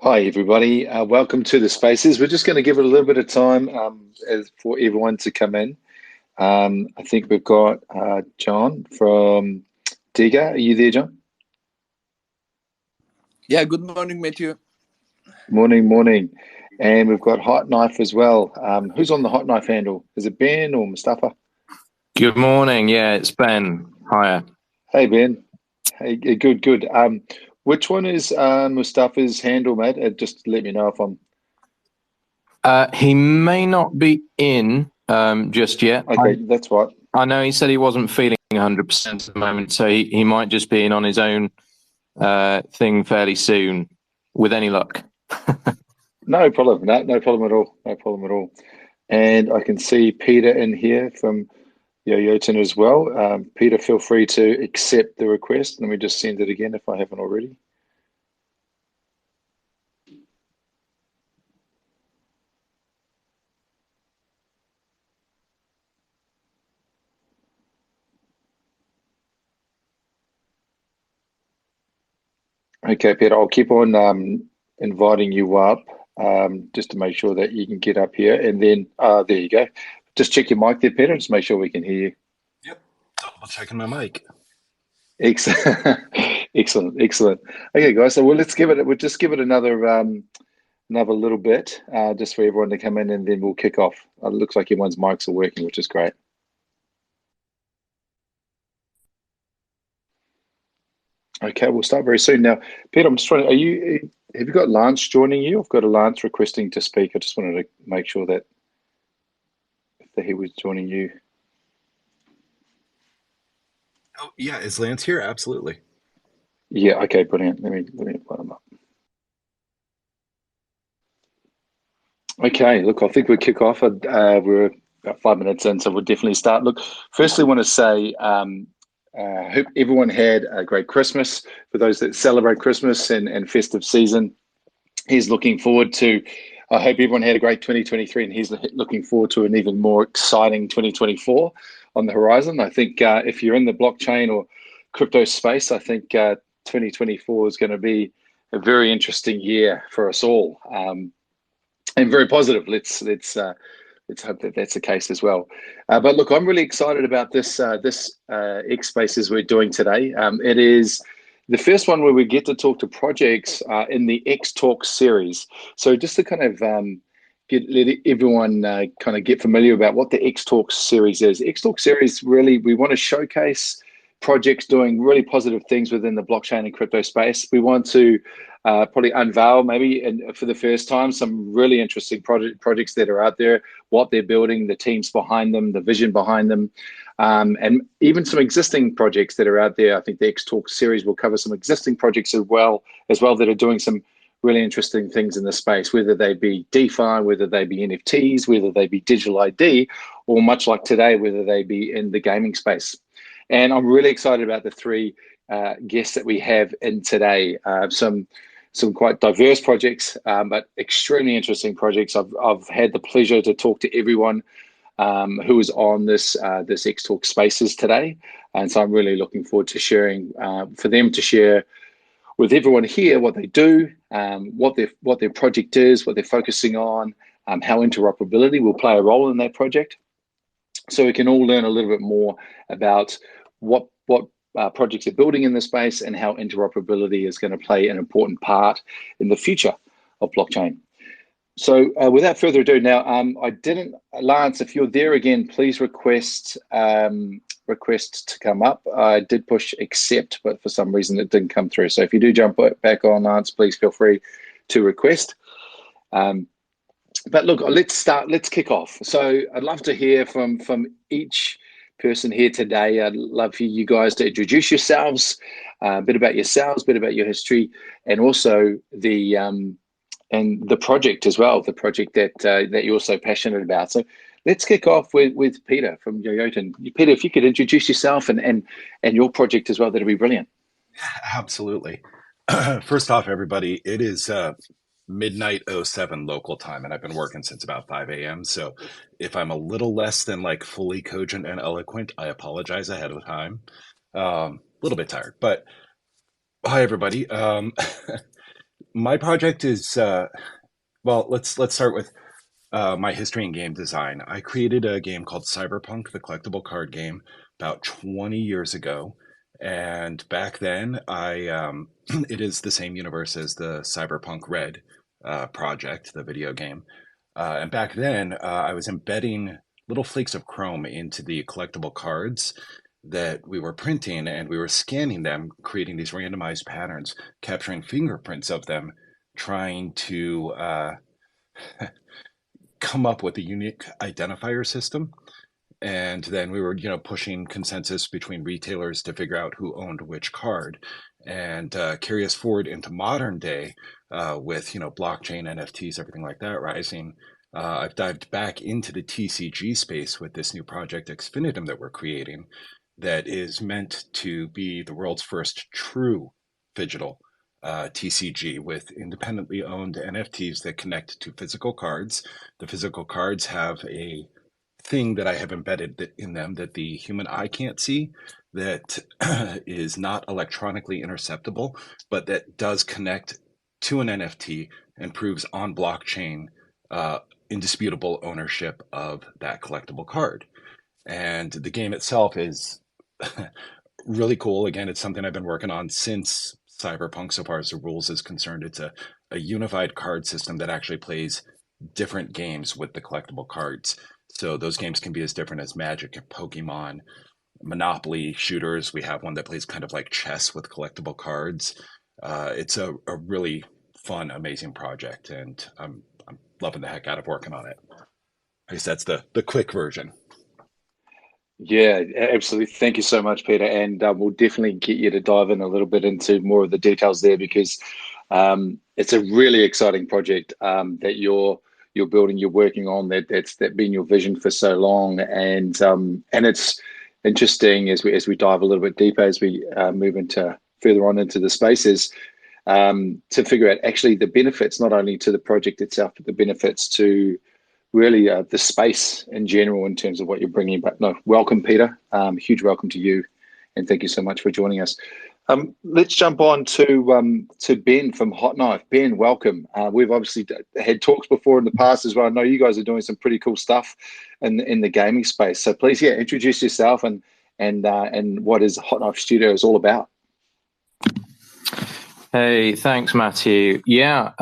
Hi, everybody. Welcome to the Spaces. We're just going to give it a little bit of time for everyone to come in. I think we've got John from Diga. Are you there, John? Yeah, good morning, Matthew. Morning, morning. And we've got Hot Knife as well. Who's on the Hot Knife handle? Is it Ben or Mustafa? Good morning. Yeah, it's Ben. Hiya. Hey, Ben. Hey, good, good. Which one is Mustafa's handle, mate? Just let me know if I'm... He may not be in just yet. Okay, that's right. I know he said he wasn't feeling 100% at the moment, so he might just be in on his own thing fairly soon, with any luck. No problem. No problem at all. No problem at all. And I can see Peter in here from YoTon as well. Peter, feel free to accept the request. Let me just send it again if I haven't already. Okay, Peter, I'll keep on inviting you up just to make sure that you can get up here. And then there you go. Just check your mic there, Peter, just make sure we can hear you. Yep, double checking my mic. Excellent, excellent, excellent. Okay, guys. So we'll just give it another little bit just for everyone to come in, and then we'll kick off. It looks like everyone's mics are working, which is great. Okay, we'll start very soon. Now, Peter, I'm just trying to, have you got Lance joining you? I've got a Lance requesting to speak. I just wanted to make sure that if he was joining you. Oh, yeah, is Lance here? Absolutely. Yeah, okay, brilliant. Let me put him up. Okay, look, I think we'll kick off. We're about 5 minutes in, so we'll definitely start. Look, firstly, I want to say, hope everyone had a great Christmas. For those that celebrate Christmas and festive season, he's looking forward to, I hope everyone had a great 2023, and he's looking forward to an even more exciting 2024 on the horizon. I think if you're in the blockchain or crypto space, I think 2024 is going to be a very interesting year for us all, and very positive. Let's hope that that's the case as well. But look, I'm really excited about this X Spaces we're doing today. It is the first one where we get to talk to projects in the XTalks series. So just to kind of let everyone kind of get familiar about what the XTalks series is. XTalks series, really, we want to showcase projects doing really positive things within the blockchain and crypto space. We want to probably unveil maybe for the first time some really interesting projects that are out there, what they're building, the teams behind them, the vision behind them, and even some existing projects that are out there. I think the XTalks series will cover some existing projects as well that are doing some really interesting things in the space, whether they be DeFi, whether they be NFTs, whether they be digital ID, or much like today, whether they be in the gaming space. And I'm really excited about the three guests that we have in today. Some quite diverse projects, but extremely interesting projects. I've had the pleasure to talk to everyone who is on this XTalks Spaces today, and so I'm really looking forward to sharing for them to share with everyone here what they do, what their project is, what they're focusing on, how interoperability will play a role in that project, so we can all learn a little bit more about what projects are building in the space and how interoperability is going to play an important part in the future of blockchain. So without further ado, now Lance, if you're there again, please request to come up. I did push accept, but for some reason it didn't come through. So if you do jump back on, Lance, please feel free to request. But look, let's kick off. So I'd love to hear from each person here today. I'd love for you guys to introduce yourselves, a bit about yourselves, a bit about your history, and also the project as well, the project that you're so passionate about. So let's kick off with Peter from YoTon. Peter, if you could introduce yourself and your project as well, that'd be brilliant. Yeah, absolutely. First off, everybody, it is midnight 07 local time, and I've been working since about 5 a.m. So if I'm a little less than like fully cogent and eloquent, I apologize ahead of time. A little bit tired, but hi, everybody. my project is well, let's start with my history in game design. I created a game called Cyberpunk, the collectible card game, about 20 years ago. And back then, it is the same universe as the Cyberpunk Red project, the video game. And back then, I was embedding little flakes of chrome into the collectible cards that we were printing, and we were scanning them, creating these randomized patterns, capturing fingerprints of them, trying to come up with a unique identifier system. And then we were, pushing consensus between retailers to figure out who owned which card. And carry us forward into modern day with, blockchain, NFTs, everything like that rising. I've dived back into the TCG space with this new project, Xfinitum, that we're creating, that is meant to be the world's first true digital TCG with independently owned NFTs that connect to physical cards. The physical cards have a thing that I have embedded in them that the human eye can't see, that is not electronically interceptable, but that does connect to an NFT and proves on blockchain indisputable ownership of that collectible card. And the game itself is really cool. Again, it's something I've been working on since Cyberpunk, so far as the rules is concerned. It's a unified card system that actually plays different games with the collectible cards. So those games can be as different as Magic and Pokemon, Monopoly, shooters. We have one that plays kind of like chess with collectible cards. It's a really fun, amazing project, and I'm loving the heck out of working on it. I guess that's the quick version. Yeah, absolutely. Thank you so much, Peter. And we'll definitely get you to dive in a little bit into more of the details there, because it's a really exciting project that you're building, you're working on. That's been your vision for so long, and it's interesting as we dive a little bit deeper, as we move into further on into the spaces, to figure out actually the benefits, not only to the project itself, but the benefits to really the space in general in terms of what you're bringing. But no, welcome, Peter. Huge welcome to you, and thank you so much for joining us. Let's jump on to Ben from Hot Knife. Ben, welcome. We've obviously had talks before in the past as well. I know you guys are doing some pretty cool stuff in the gaming space. So please, yeah, introduce yourself and what is Hot Knife Studio is all about. Hey, thanks, Matthew. Yeah,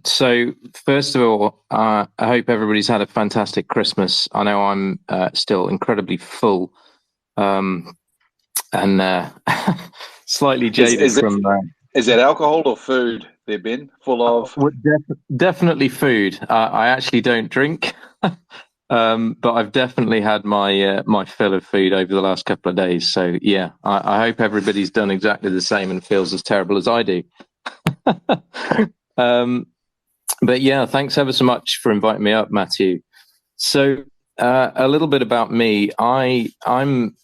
so first of all, I hope everybody's had a fantastic Christmas. I know I'm still incredibly full and slightly jaded Is that alcohol or food there, Ben? Full of? Definitely food. I actually don't drink, but I've definitely had my fill of food over the last couple of days. So yeah, I hope everybody's done exactly the same and feels as terrible as I do. But yeah, thanks ever so much for inviting me up, Matthew. So a little bit about me. I'm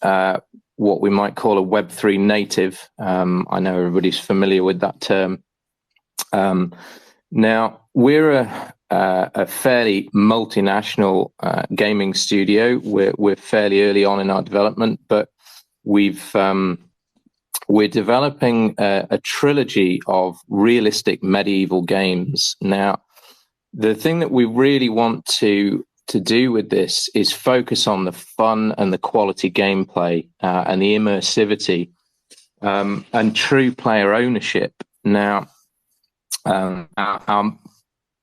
what we might call a Web3 native. I know everybody's familiar with that term. Now, we're a fairly multinational gaming studio. We're fairly early on in our development, but we're developing a trilogy of realistic medieval games. Now, the thing that we really want to do with this is focus on the fun and the quality gameplay and the immersivity and true player ownership. Now, our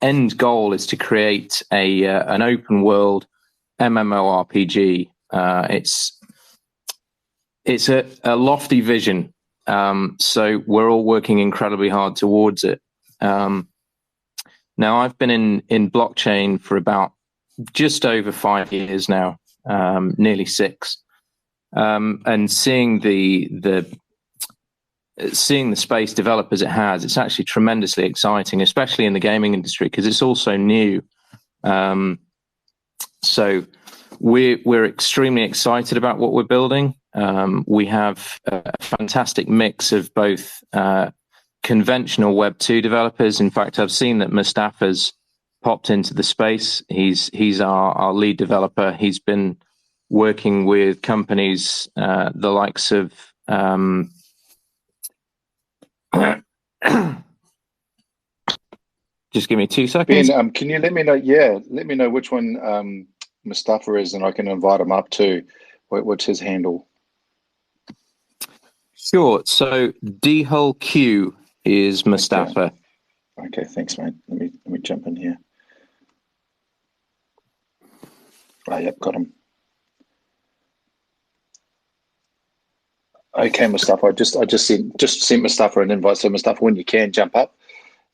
end goal is to create an open world MMORPG. It's a lofty vision, so we're all working incredibly hard towards it. Now, I've been in blockchain for about just over 5 years now, nearly 6, and seeing the space develop as it has, it's actually tremendously exciting, especially in the gaming industry, because it's also new. So we're extremely excited about what we're building. We have a fantastic mix of both conventional Web2 developers. In fact, I've seen that Mustafa's popped into the space. He's our lead developer. He's been working with companies the likes of Just give me 2 seconds. Ben, can you let me know? Yeah, let me know which one Mustafa is, and I can invite him up too. What's his handle? Sure. So DHullQ is Mustafa. Okay, thanks, mate. Let me jump in here. Oh, yep, got him. Okay, Mustafa. I just sent Mustafa an invite. So Mustafa, when you can, jump up,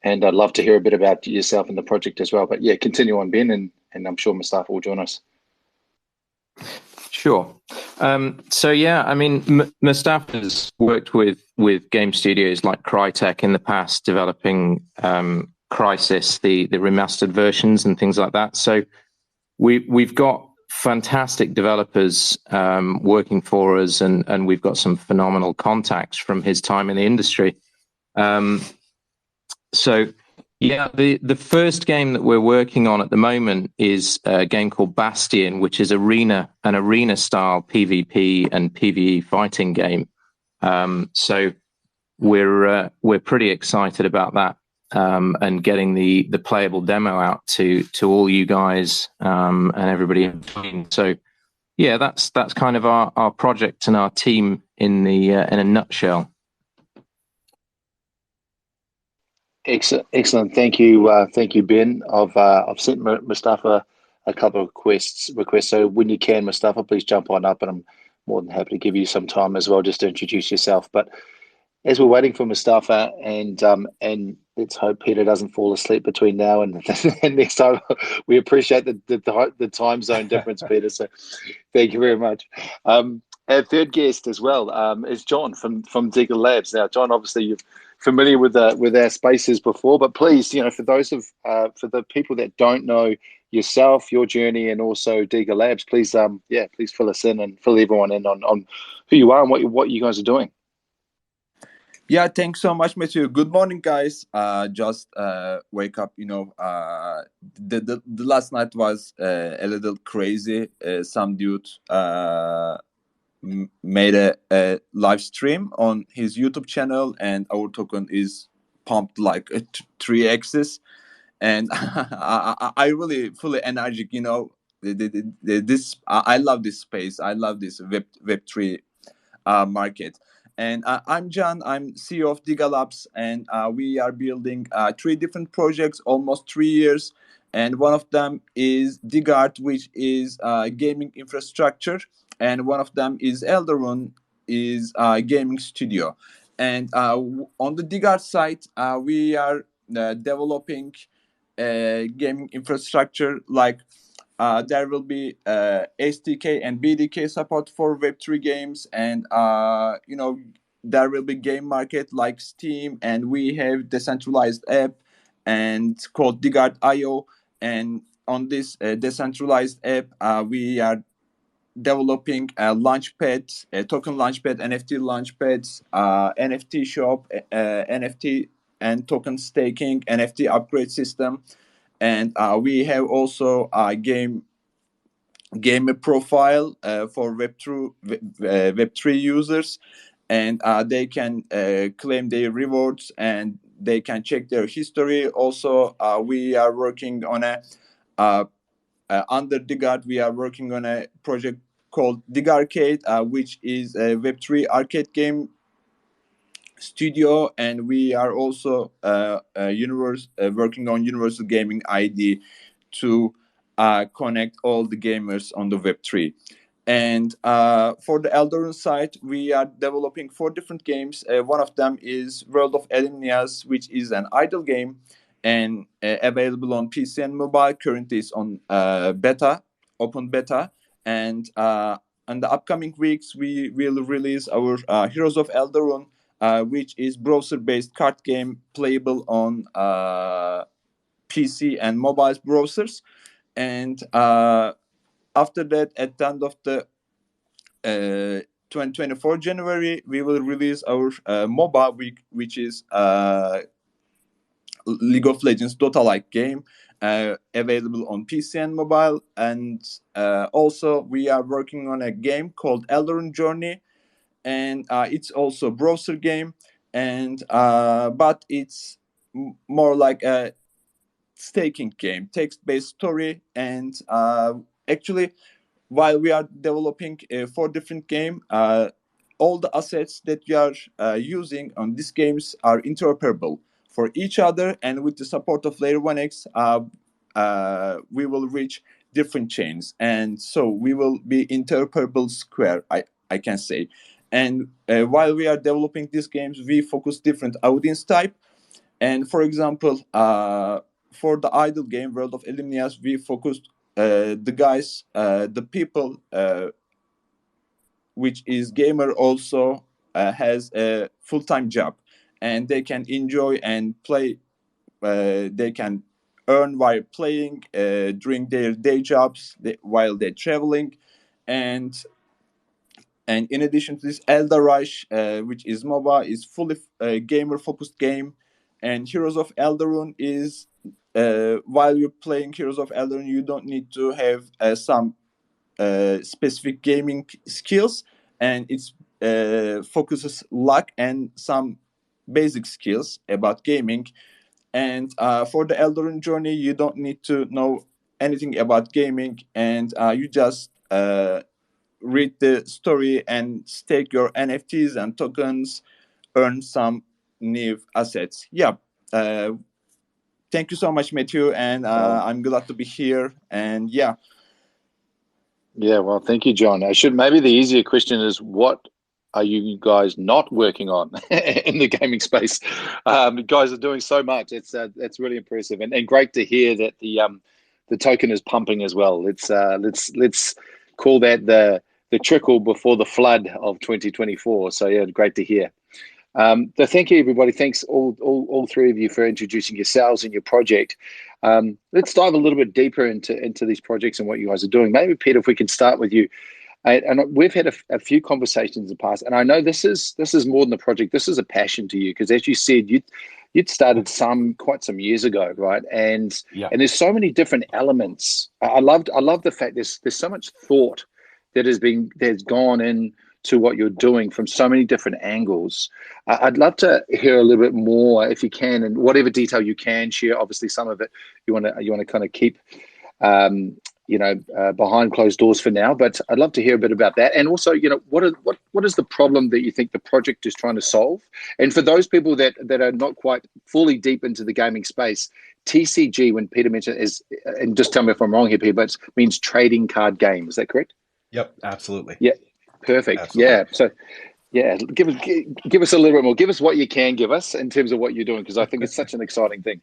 and I'd love to hear a bit about yourself and the project as well. But yeah, continue on, Ben, and I'm sure Mustafa will join us. Sure. So yeah, I mean, Mustafa's worked with game studios like Crytek in the past, developing Crysis, the remastered versions and things like that. So we've got fantastic developers working for us, and we've got some phenomenal contacts from his time in the industry. So yeah, the first game that we're working on at the moment is a game called Bastion, which is an arena style PvP and PvE fighting game. So we're pretty excited about that, and getting the playable demo out to all you guys and everybody in between. So yeah, that's kind of our project and our team in a nutshell. Excellent. Thank you, Ben. I've sent Mustafa a couple of requests. So when you can, Mustafa, please jump on up, and I'm more than happy to give you some time as well, just to introduce yourself. But as we're waiting for Mustafa, and let's hope Peter doesn't fall asleep between now and, and next time. We appreciate the time zone difference, Peter. So thank you very much. Our third guest as well is John from DigaLabs. Now, John, obviously you're familiar with our spaces before, but please, for those for the people that don't know yourself, your journey, and also DigaLabs, please, please fill us in and fill everyone in on who you are and what you guys are doing. Yeah, thanks so much, Matthew. Good morning, guys. Just wake up. The last night was a little crazy. Some dude made a live stream on his YouTube channel, and our token is pumped like 3x's. And I really fully energetic. This I love this space. I love this Web3 market. And I'm John. I'm CEO of DigaLabs, and we are building 3 different projects, almost 3 years. And one of them is DigArt, which is gaming infrastructure, and one of them is Elderun, is gaming studio. And on the DigArt side, we are developing gaming infrastructure like. There will be SDK and BDK support for Web3 games, and there will be game market like Steam, and we have decentralized app and called DigArt.io. And on this decentralized app, we are developing a launchpad, a token launchpad, NFT launchpads, NFT shop, NFT and token staking, NFT upgrade system. And we have also a gamer profile for Web3 users, and they can claim their rewards, and they can check their history. Also, we are working on under DigArt, we are working on a project called DigArcade, which is a Web3 arcade game studio, and we are also working on Universal Gaming ID to connect all the gamers on the Web3. And for the Elderun side, we are developing 4 different games. One of them is World of Elenias, which is an idle game and available on PC and mobile. Currently, it's on open beta. And in the upcoming weeks, we will release our Heroes of Elderun, which is browser-based card game playable on PC and mobile browsers. And after that, at the end of the 2024 January, we will release our MOBA week, which is League of Legends Dota-like game, available on PC and mobile. And also, we are working on a game called Elderun Journey, and it's also a browser game, and but it's more like a staking game, text-based story, and actually, while we are developing 4 different games, all the assets that we are using on these games are interoperable for each other, and with the support of Layer 1x, we will reach different chains, and so we will be interoperable square, I can say. And while we are developing these games, we focus different audience type. And for example, for the idle game World of Illumnias, we focused the people which is gamer also has a full-time job, and they can enjoy and play. They can earn while playing during their day jobs while they're traveling, and in addition to this, Elder Rush, which is MOBA, is fully gamer-focused game, and Heroes of Elderun is while you're playing Heroes of Elderun, you don't need to have some specific gaming skills, and it focuses luck and some basic skills about gaming. And for the Elderun journey, you don't need to know anything about gaming, and you just read the story and stake your NFTs and tokens, earn some new assets. Yeah. Thank you so much, Matthew, and I'm glad to be here. And yeah. Yeah, well, thank you, John. Maybe the easier question is, what are you guys not working on in the gaming space? You guys are doing so much. It's really impressive, and great to hear that the token is pumping as well. Let's call that the trickle before the flood of 2024. So yeah, great to hear. So thank you, everybody. Thanks all 3 of you for introducing yourselves and your project. Let's dive a little bit deeper into these projects and what you guys are doing. Maybe, Peter, if we can start with you. And we've had a few conversations in the past, and I know this is more than a project. This is a passion to you, because as you said, you'd started quite some years ago, right? And and there's so many different elements. I love the fact there's so much thought that's gone into what you're doing from so many different angles. I'd love to hear a little bit more, if you can, and whatever detail you can share. Obviously, some of it you want to kind of keep behind closed doors for now, but I'd love to hear a bit about that. And also, what is the problem that you think the project is trying to solve? And for those people that are not quite fully deep into the gaming space, TCG, when Peter mentioned, and just tell me if I'm wrong here, Peter, but it means trading card game. Is that correct? Yep, absolutely. Yeah, perfect. Absolutely. Yeah, so yeah, give us a little bit more. Give us what you can give us in terms of what you're doing, because I think it's such an exciting thing.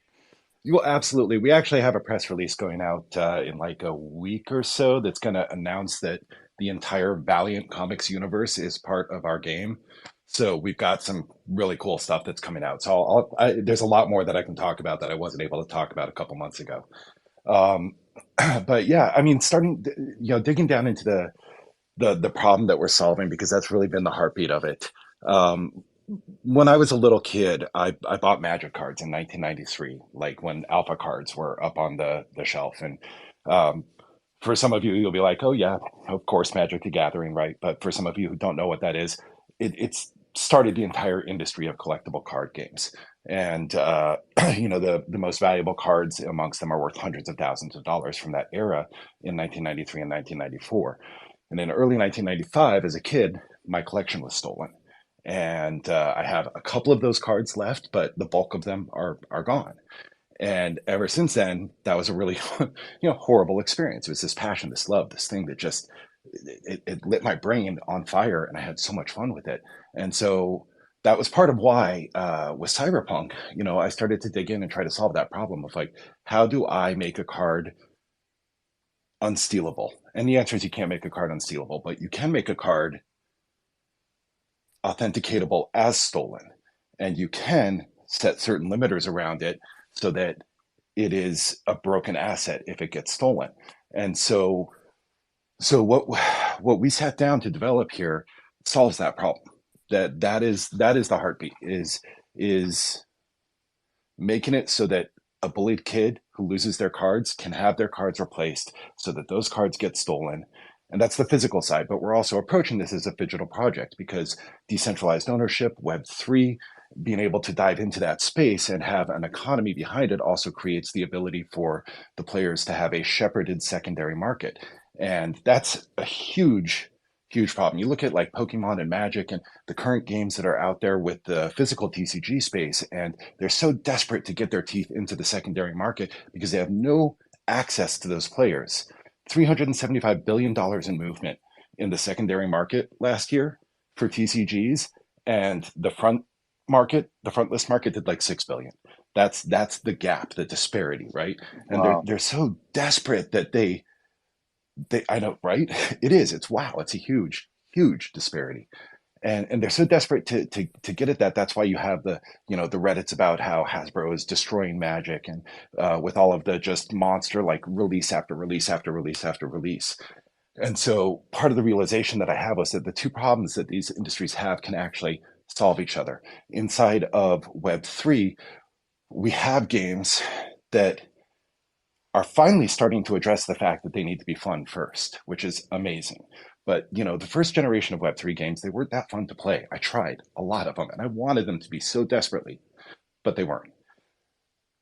Well, absolutely. We actually have a press release going out in like a week or so that's going to announce that the entire Valiant Comics universe is part of our game. So we've got some really cool stuff that's coming out. So there's a lot more that I can talk about that I wasn't able to talk about a couple months ago. But yeah, I mean, digging down into the problem that we're solving, because that's really been the heartbeat of it. When I was a little kid, I bought Magic cards in 1993, like when Alpha cards were up on the shelf. And for some of you, you'll be like, oh yeah, of course, Magic the Gathering, right? But for some of you who don't know what that is, it's started the entire industry of collectible card games. And the most valuable cards amongst them are worth hundreds of thousands of dollars from that era in 1993 and 1994. And in early 1995, as a kid, my collection was stolen. And I have a couple of those cards left, but the bulk of them are gone. And ever since then, that was a really horrible experience. It was this passion, this love, this thing that just it lit my brain on fire, and I had so much fun with it. And so that was part of why with Cyberpunk, I started to dig in and try to solve that problem of like, how do I make a card unstealable? And the answer is you can't make a card unstealable, but you can make a card authenticatable as stolen, and you can set certain limiters around it so that it is a broken asset if it gets stolen. And so what we sat down to develop here solves that problem. That is the heartbeat, is making it so that a bullied kid who loses their cards can have their cards replaced so that those cards get stolen. And that's the physical side, but we're also approaching this as a digital project, because decentralized ownership, Web3, being able to dive into that space and have an economy behind it also creates the ability for the players to have a shepherded secondary market. And that's a huge problem. You look at like Pokemon and Magic and the current games that are out there with the physical TCG space, and they're so desperate to get their teeth into the secondary market because they have no access to those players. $375 billion in movement in the secondary market last year for TCGs, and the front list market did like 6 billion. That's the gap, the disparity, right? And Wow. they're so desperate that they I know, right? It is. It's wow. It's a huge disparity. And they're so desperate to get at that. That's why you have the Reddits about how Hasbro is destroying Magic, and with all of the just monster like release after release after release after release. And so part of the realization that I have was that the two problems that these industries have can actually solve each other. Inside of Web3, we have games that are finally starting to address the fact that they need to be fun first, which is amazing. But the first generation of Web3 games, they weren't that fun to play. I tried a lot of them, and I wanted them to be so desperately, but they weren't.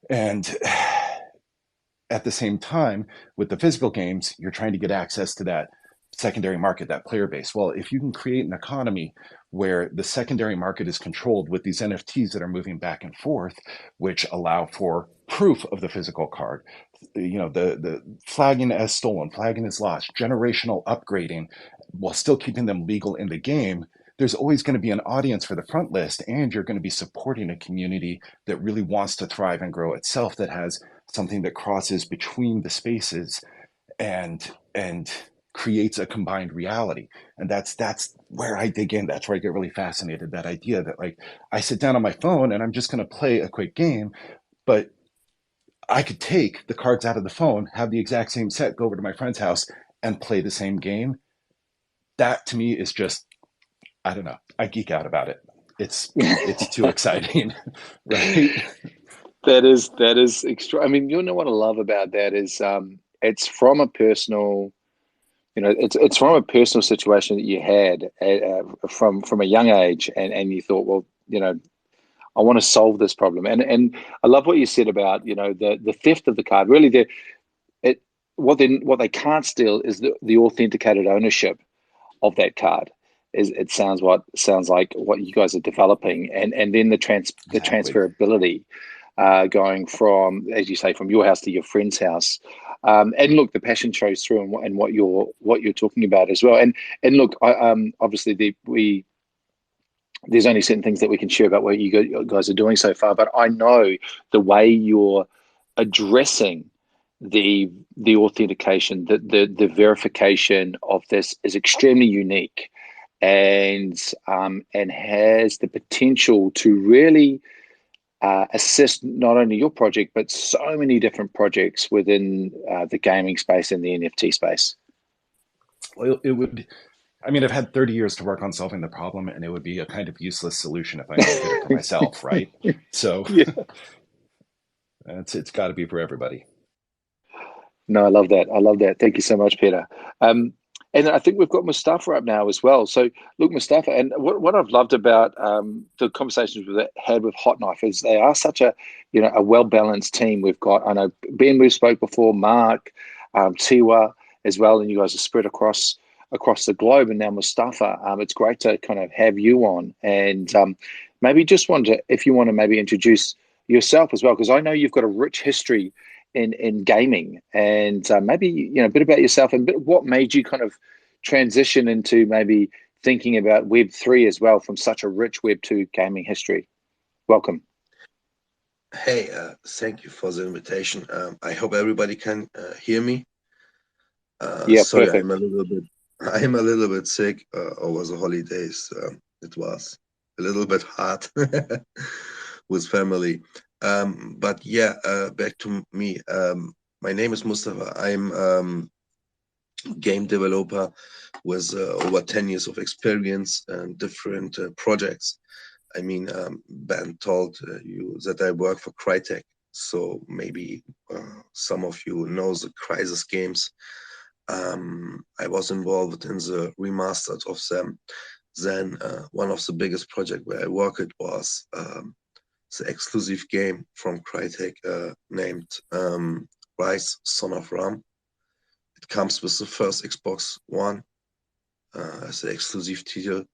And at the same time, with the physical games, you're trying to get access to that secondary market, that player base. Well, if you can create an economy where the secondary market is controlled with these NFTs that are moving back and forth, which allow for proof of the physical card, the flagging as stolen, flagging as lost, generational upgrading, while still keeping them legal in the game, there's always going to be an audience for the front list, and you're going to be supporting a community that really wants to thrive and grow itself, that has something that crosses between the spaces and creates a combined reality. And that's where I dig in. That's where I get really fascinated. That idea that like I sit down on my phone and I'm just going to play a quick game, but I could take the cards out of the phone, have the exact same set, go over to my friend's house and play the same game. That to me is just, I don't know. I geek out about it. It's too exciting, right? That is extra. I mean, what I love about that is it's from a personal, it's from a personal situation that you had from a young age, and you thought, well, I want to solve this problem. And I love what you said about the theft of the card. Really, what they can't steal is the authenticated ownership of that card. It sounds like what you guys are developing, and then the transferability, going from, as you say, from your house to your friend's house. And look, the passion shows through, and what you're talking about as well. And look, obviously there's only certain things that we can share about what you guys are doing so far, but I know the way you're addressing the authentication, the verification of this is extremely unique, and has the potential to really assist not only your project but so many different projects within the gaming space and the NFT space. Well, it would. I mean, I've had 30 years to work on solving the problem, and it would be a kind of useless solution if I only did it for myself, right? So Yeah. it's got to be for everybody. No, I love that. Thank you so much, Peter. And I think we've got Mustafa up now as well. So look, Mustafa, and what I've loved about the conversations we've had with Hot Knife is they are such a well-balanced team. We've got, I know Ben, we spoke before, Mark, Tiwa as well, and you guys are spread across the globe. And now Mustafa, it's great to kind of have you on, and maybe just if you want to maybe introduce yourself as well, because I know you've got a rich history in gaming, and maybe a bit about yourself and what made you kind of transition into maybe thinking about Web3 as well from such a rich Web2 gaming history. Welcome. Hey, thank you for the invitation. I hope everybody can hear me. Yeah, sorry, perfect. I'm a little bit sick over the holidays. It was a little bit hard with family. But yeah, back to me. My name is Mustafa. I'm game developer with over 10 years of experience and different projects. I mean, Ben told you that I work for Crytek, so maybe some of you know the Crysis games. I was involved in the remasters of them. Then one of the biggest projects where I worked was the exclusive game from Crytek named Rise, Son of Ram. It comes with the first Xbox One as an exclusive title.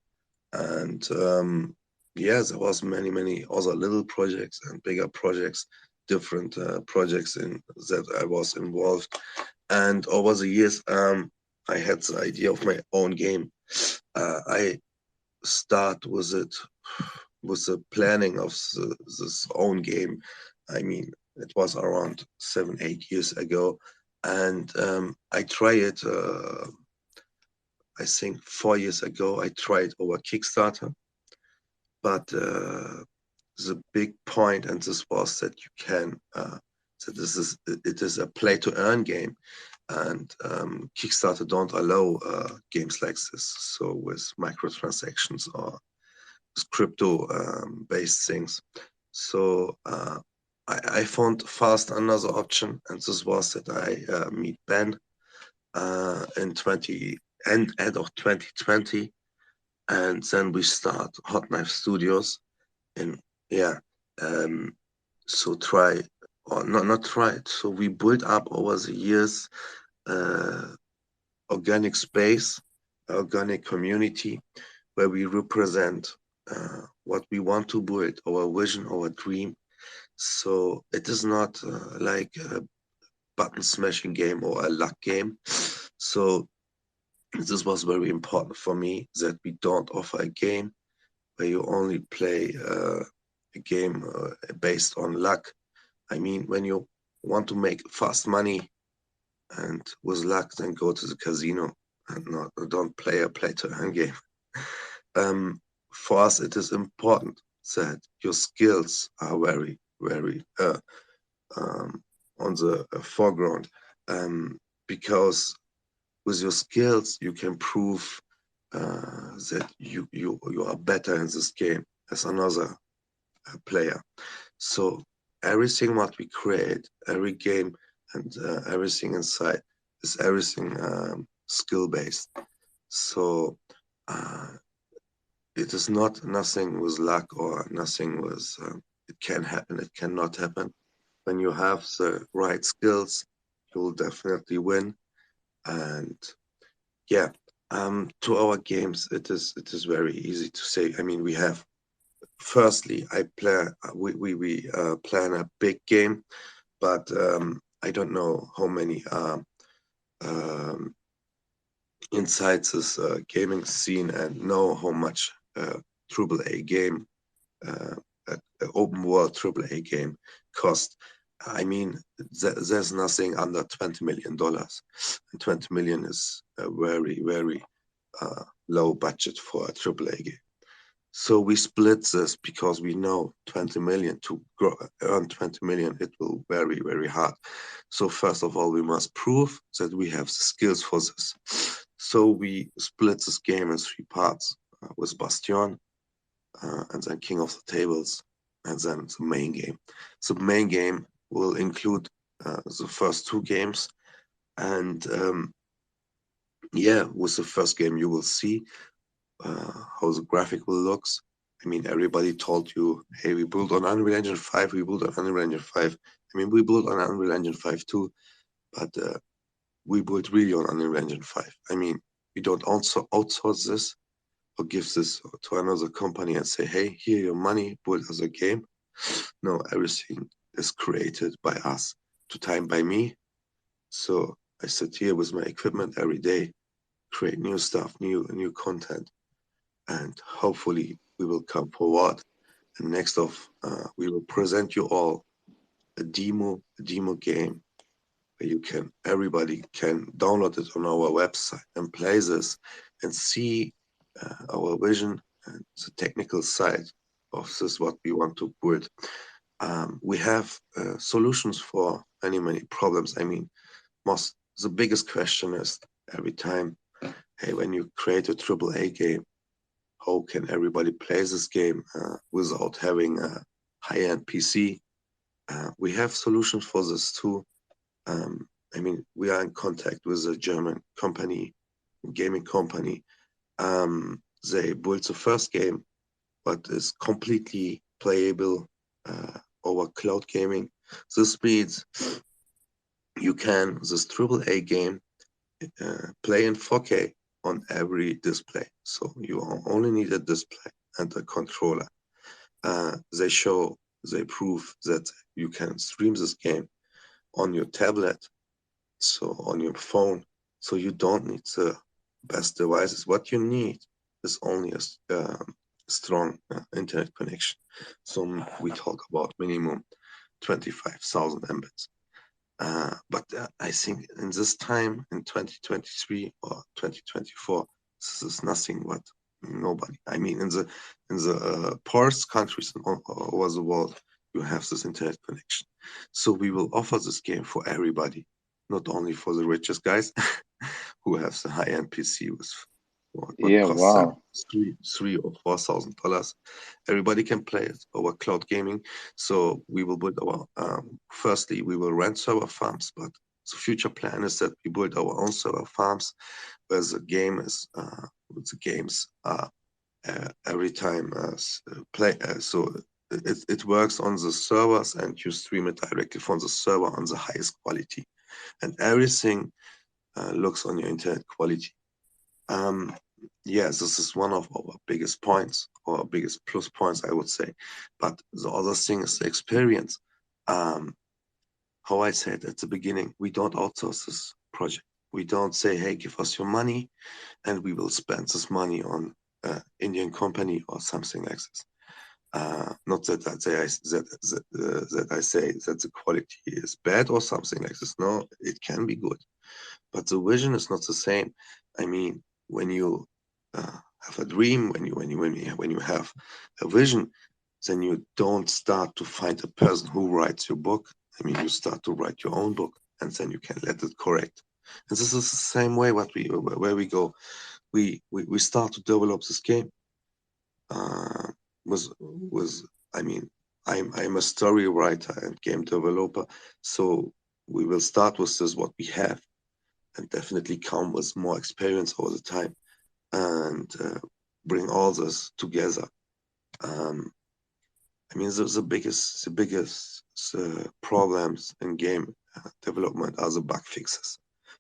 And yeah, there was many other little projects and bigger projects, different projects in that I was involved. And over the years, I had the idea of my own game. I start with it with the planning of this own game. I mean, it was around 7-8 years ago, and I tried it. I think 4 years ago, I tried over Kickstarter, but the big point, and this was that you can, that it is a play to earn game, and Kickstarter don't allow games like this. So with microtransactions or with crypto based things. So I found fast another option, and this was that I meet Ben in end of 2020, and then we start Hot Knife Studios, and yeah, so try or not try. So we built up over the years organic space, organic community, where we represent what we want to build, our vision, our dream. So it is not like a button smashing game or a luck game. So this was very important for me, that we don't offer a game where you only play a game based on luck. I mean, when you want to make fast money and with luck, then go to the casino and don't play a play to earn game. For us, it is important that your skills are very on the foreground, because with your skills you can prove that you are better in this game as another player. So everything what we create, every game and everything inside is everything skill based. So it is nothing with luck or nothing with it can happen, it cannot happen. When you have the right skills, you will definitely win. And yeah, to our games, it is very easy to say. I mean, we have, firstly, we plan a big game, but I don't know how many inside this gaming scene and know how much AAA game, open world AAA game cost. I mean, there's nothing under $20 million, and 20 million is a very low budget for a AAA game. So we split this because we know 20 million to earn 20 million, it will very hard. So first of all, we must prove that we have the skills for this. So we split this game in 3 parts with Bastion, and then King of the Tables, and then the main game. So the main game will include the first 2 games, and yeah, with the first game you will see how the graphic will looks. I mean, everybody told you, hey, we built on Unreal Engine 5, we built on Unreal Engine 5. I mean, we built on Unreal Engine 5 too, but we built really on Unreal Engine 5. I mean, we don't also outsource this or give this to another company and say, hey, here your money, build us a game. No, everything is created by us, to time by me. So I sit here with my equipment every day, create new stuff, new content, and hopefully we will come forward. And next off, we will present you all a demo game where everybody can download it on our website and play this and see our vision and the technical side of this, what we want to build. We have solutions for many problems. I mean, the biggest question is every time, hey, when you create a AAA game, how can everybody play this game without having a high-end PC? We have solutions for this too. I mean, we are in contact with a German company, gaming company. they built the first game, but is completely playable over cloud gaming. This means you can this AAA game play in 4K on every display. So you only need a display and a controller. They prove that you can stream this game on your tablet, so on your phone. So you don't need the best devices. What you need is only a strong internet connection. So we talk about minimum 25,000 Mbits. But I think in this time, in 2023 or 2024, this is nothing but nobody. I mean, in the poorest countries over the world, you have this internet connection. So we will offer this game for everybody, not only for the richest guys who have the high-end PC with what costs them $3,000 or $4,000. Everybody can play it over cloud gaming. So we will build our firstly we will rent server farms, but the future plan is that we build our own server farms where the games are every time play. So it works on the servers and you stream it directly from the server on the highest quality, and everything looks on your internet quality. Yes, this is one of our biggest points, or biggest plus points, I would say. But the other thing is the experience. How I said at the beginning, we don't outsource this project. We don't say, hey, give us your money and we will spend this money on an Indian company or something like this. Not that I say that the quality is bad or something like this. No, it can be good, but the vision is not the same. I mean, when you have a dream, when you have a vision, then you don't start to find a person who writes your book. I mean, you start to write your own book, and then you can let it correct. And this is the same way where we go. We start to develop this game. I mean, I'm a story writer and game developer, so we will start with this what we have, and definitely come with more experience all the time, and bring all this together. I mean, the biggest problems in game development are the bug fixes.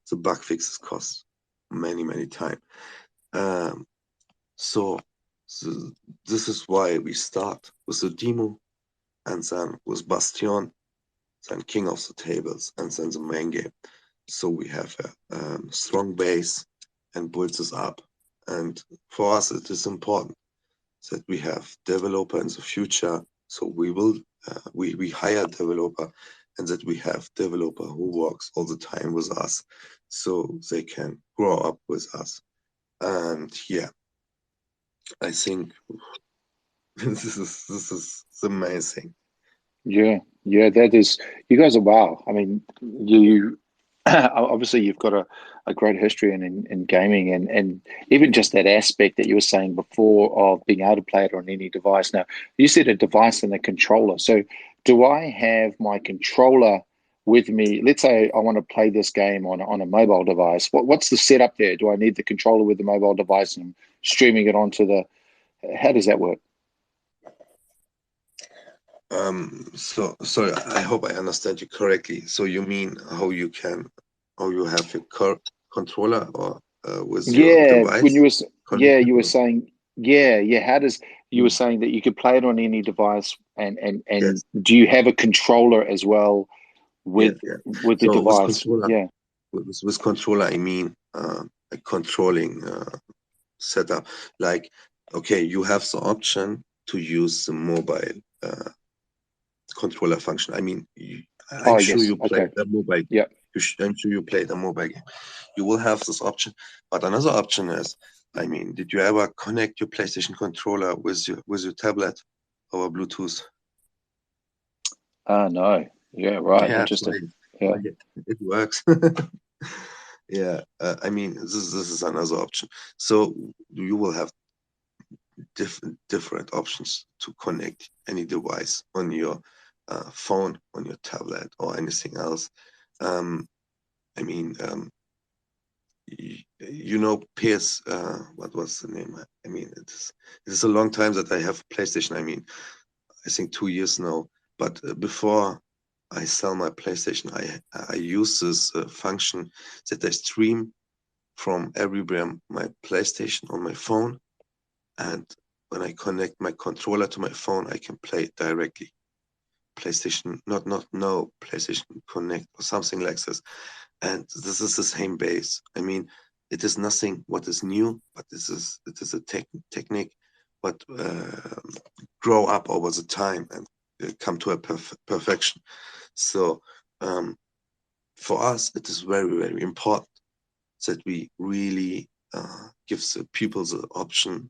The bug fixes cost many time. So this is why we start with the demo, and then with Bastion, then King of the Tables, and then the main game. So we have a strong base and build this up. And for us, it is important that we have developer in the future. So we will we hire developer, and that we have developer who works all the time with us, so they can grow up with us. And yeah, I think this is amazing. Yeah, that is. You guys are wow. I mean, you obviously you've got a great history in gaming, and even just that aspect that you were saying before of being able to play it on any device. Now, you said a device and a controller. So, do I have my controller with me? Let's say I want to play this game on a mobile device. What's the setup there? Do I need the controller with the mobile device and streaming it onto the? How does that work? So sorry, I hope I understand you correctly. So you mean how you have your controller or with your device? When you were connected, you were or? saying how does you were saying that you could play it on any device, and Yes, do you have a controller as well with yeah. the So with device? controller, Yeah. with controller, I mean a controlling setup. Like, okay, you have the option to use the mobile controller function. I mean, I'm Oh sure yes. you play Okay. the mobile. Yeah. I'm sure you play the mobile game. You will have this option, but another option is, I mean, did you ever connect your PlayStation controller with your tablet over Bluetooth? No. Yeah. Right. Yeah, Interesting. Yeah. it works. Yeah, I mean, this is another option. So you will have different options to connect any device on your phone, on your tablet, or anything else. I mean, you know, PS, what was the name? I mean, it is a long time that I have PlayStation. I mean, I think 2 years now. But before I sell my PlayStation, I use this function that I stream from everywhere my PlayStation on my phone, and when I connect my controller to my phone, I can play it directly. PlayStation, no PlayStation Connect or something like this. And this is the same base. I mean, it is nothing what is new, but it is a technique what grow up over the time and come to a perfection. So for us, it is very, very important that we really give the people the option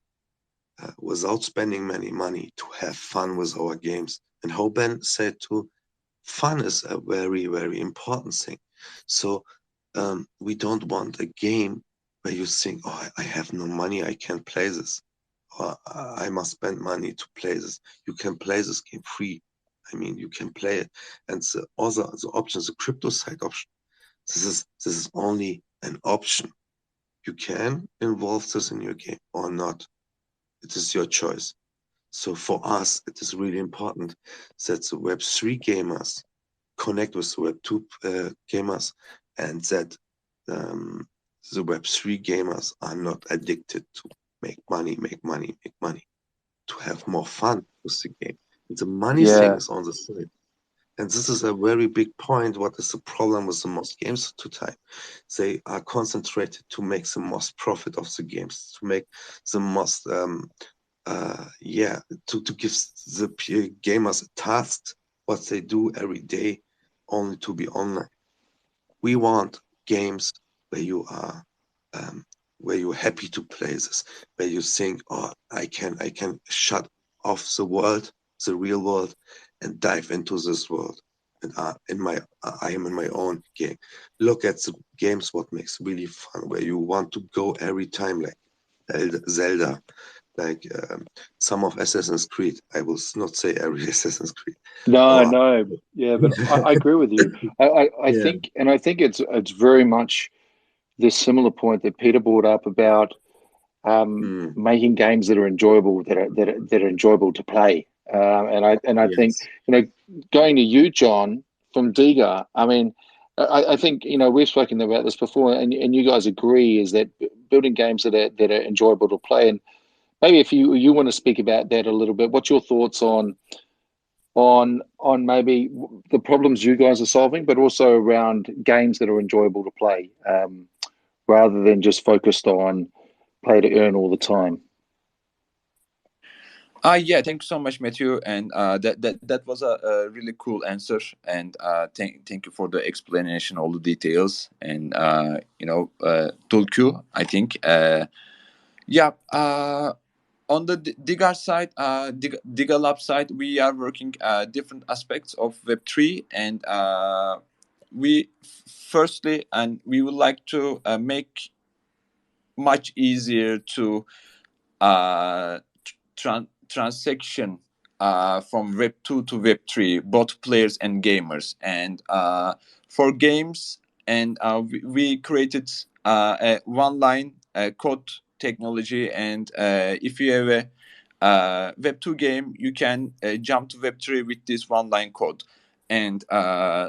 without spending many money to have fun with our games. And how Ben said too, fun is a very, very important thing. So we don't want a game where you think, oh, I have no money, I can't play this, or I must spend money to play this. You can play this game free. I mean, you can play it. And the option, the crypto side option, this is only an option. You can involve this in your game or not. It is your choice. So for us, it is really important that the Web3 gamers connect with the Web2 gamers, and that the Web3 gamers are not addicted to make money, to have more fun with the game. And the money thing is on the side. And this is a very big point. What is the problem with the most games today? They are concentrated to make the most profit of the games, to make the most, to give the gamers a task, what they do every day, only to be online. We want games where you are, where you're happy to play this, where you think, oh, I can shut off the world, the real world, and dive into this world. And I am in my own game. Look at the games what makes really fun, where you want to go every time, like Zelda, like some of Assassin's Creed. I will not say every Assassin's Creed. No, yeah, but I agree with you. I Yeah. think, and I think it's very much this similar point that Peter brought up about making games that are enjoyable, that are enjoyable to play. And I think, going to you, John, from Diga, I mean, I think, we've spoken about this before, and you guys agree, is that building games that are enjoyable to play. And maybe if you want to speak about that a little bit, what's your thoughts on maybe the problems you guys are solving, but also around games that are enjoyable to play, rather than just focused on play to earn all the time? Yeah, thank you so much, Matthew, and that was a really cool answer, and thank you for the explanation, all the details, and Tulku, I think, on the Diga side, DigaLabs side, we are working different aspects of Web3, and we would like to make much easier to transaction from Web 2 to Web 3, both players and gamers. And for games, and we created a one-line code technology. And if you have a Web 2 game, you can jump to Web 3 with this one-line code. And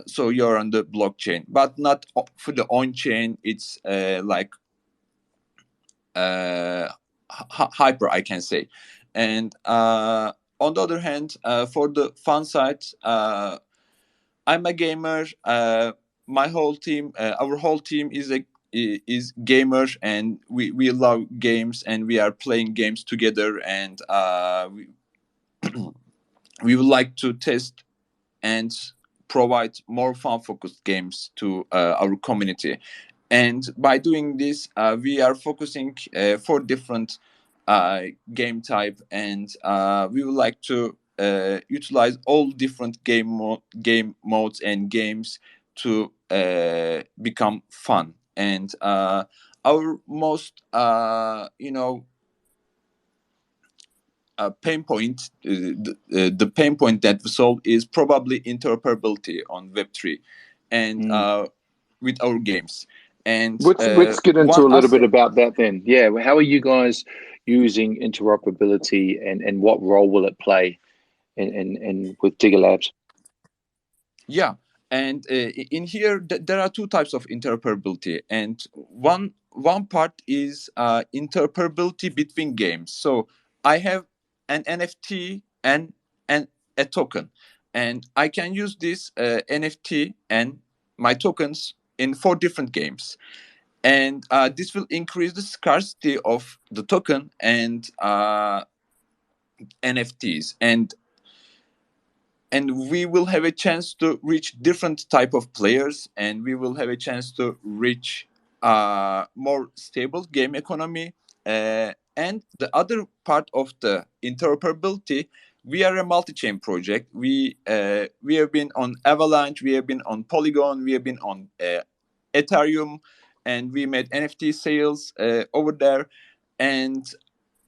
so you're on the blockchain, but not for the on-chain. It's like hyper, I can say. And on the other hand, for the fun side, I'm a gamer. My whole team, our whole team is gamer, and we love games, and we are playing games together. And we would like to test and provide more fun-focused games to our community. And by doing this, we are focusing for different game type, and we would like to utilize all different game modes and games to become fun. And our most pain point, the pain point that we solve is probably interoperability on Web3 and with our games. And let's get into one a little bit asset, about that then. Yeah, well, how are you guys using interoperability, and what role will it play in with DigaLabs? yeah. And in here, there are two types of interoperability, and one part is interoperability between games. So I have an NFT and a token, and I can use this NFT and my tokens in 4 different games, and this will increase the scarcity of the token and NFTs, and we will have a chance to reach different type of players, and we will have a chance to reach more stable game economy. And the other part of the interoperability, we are a multi-chain project. We have been on Avalanche, we have been on Polygon, we have been on Ethereum, and we made NFT sales over there. And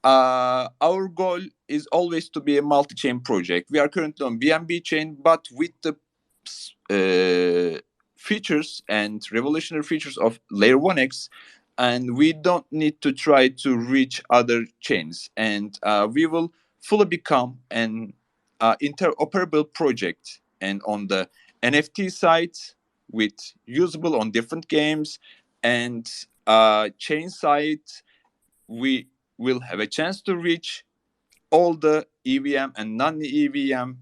our goal is always to be a multi-chain project. We are currently on BNB chain, but with the features and revolutionary features of layer 1x, and we don't need to try to reach other chains. And we will fully become an interoperable project. And on the NFT side, with usable on different games, and chain side, we will have a chance to reach all the EVM and non-EVM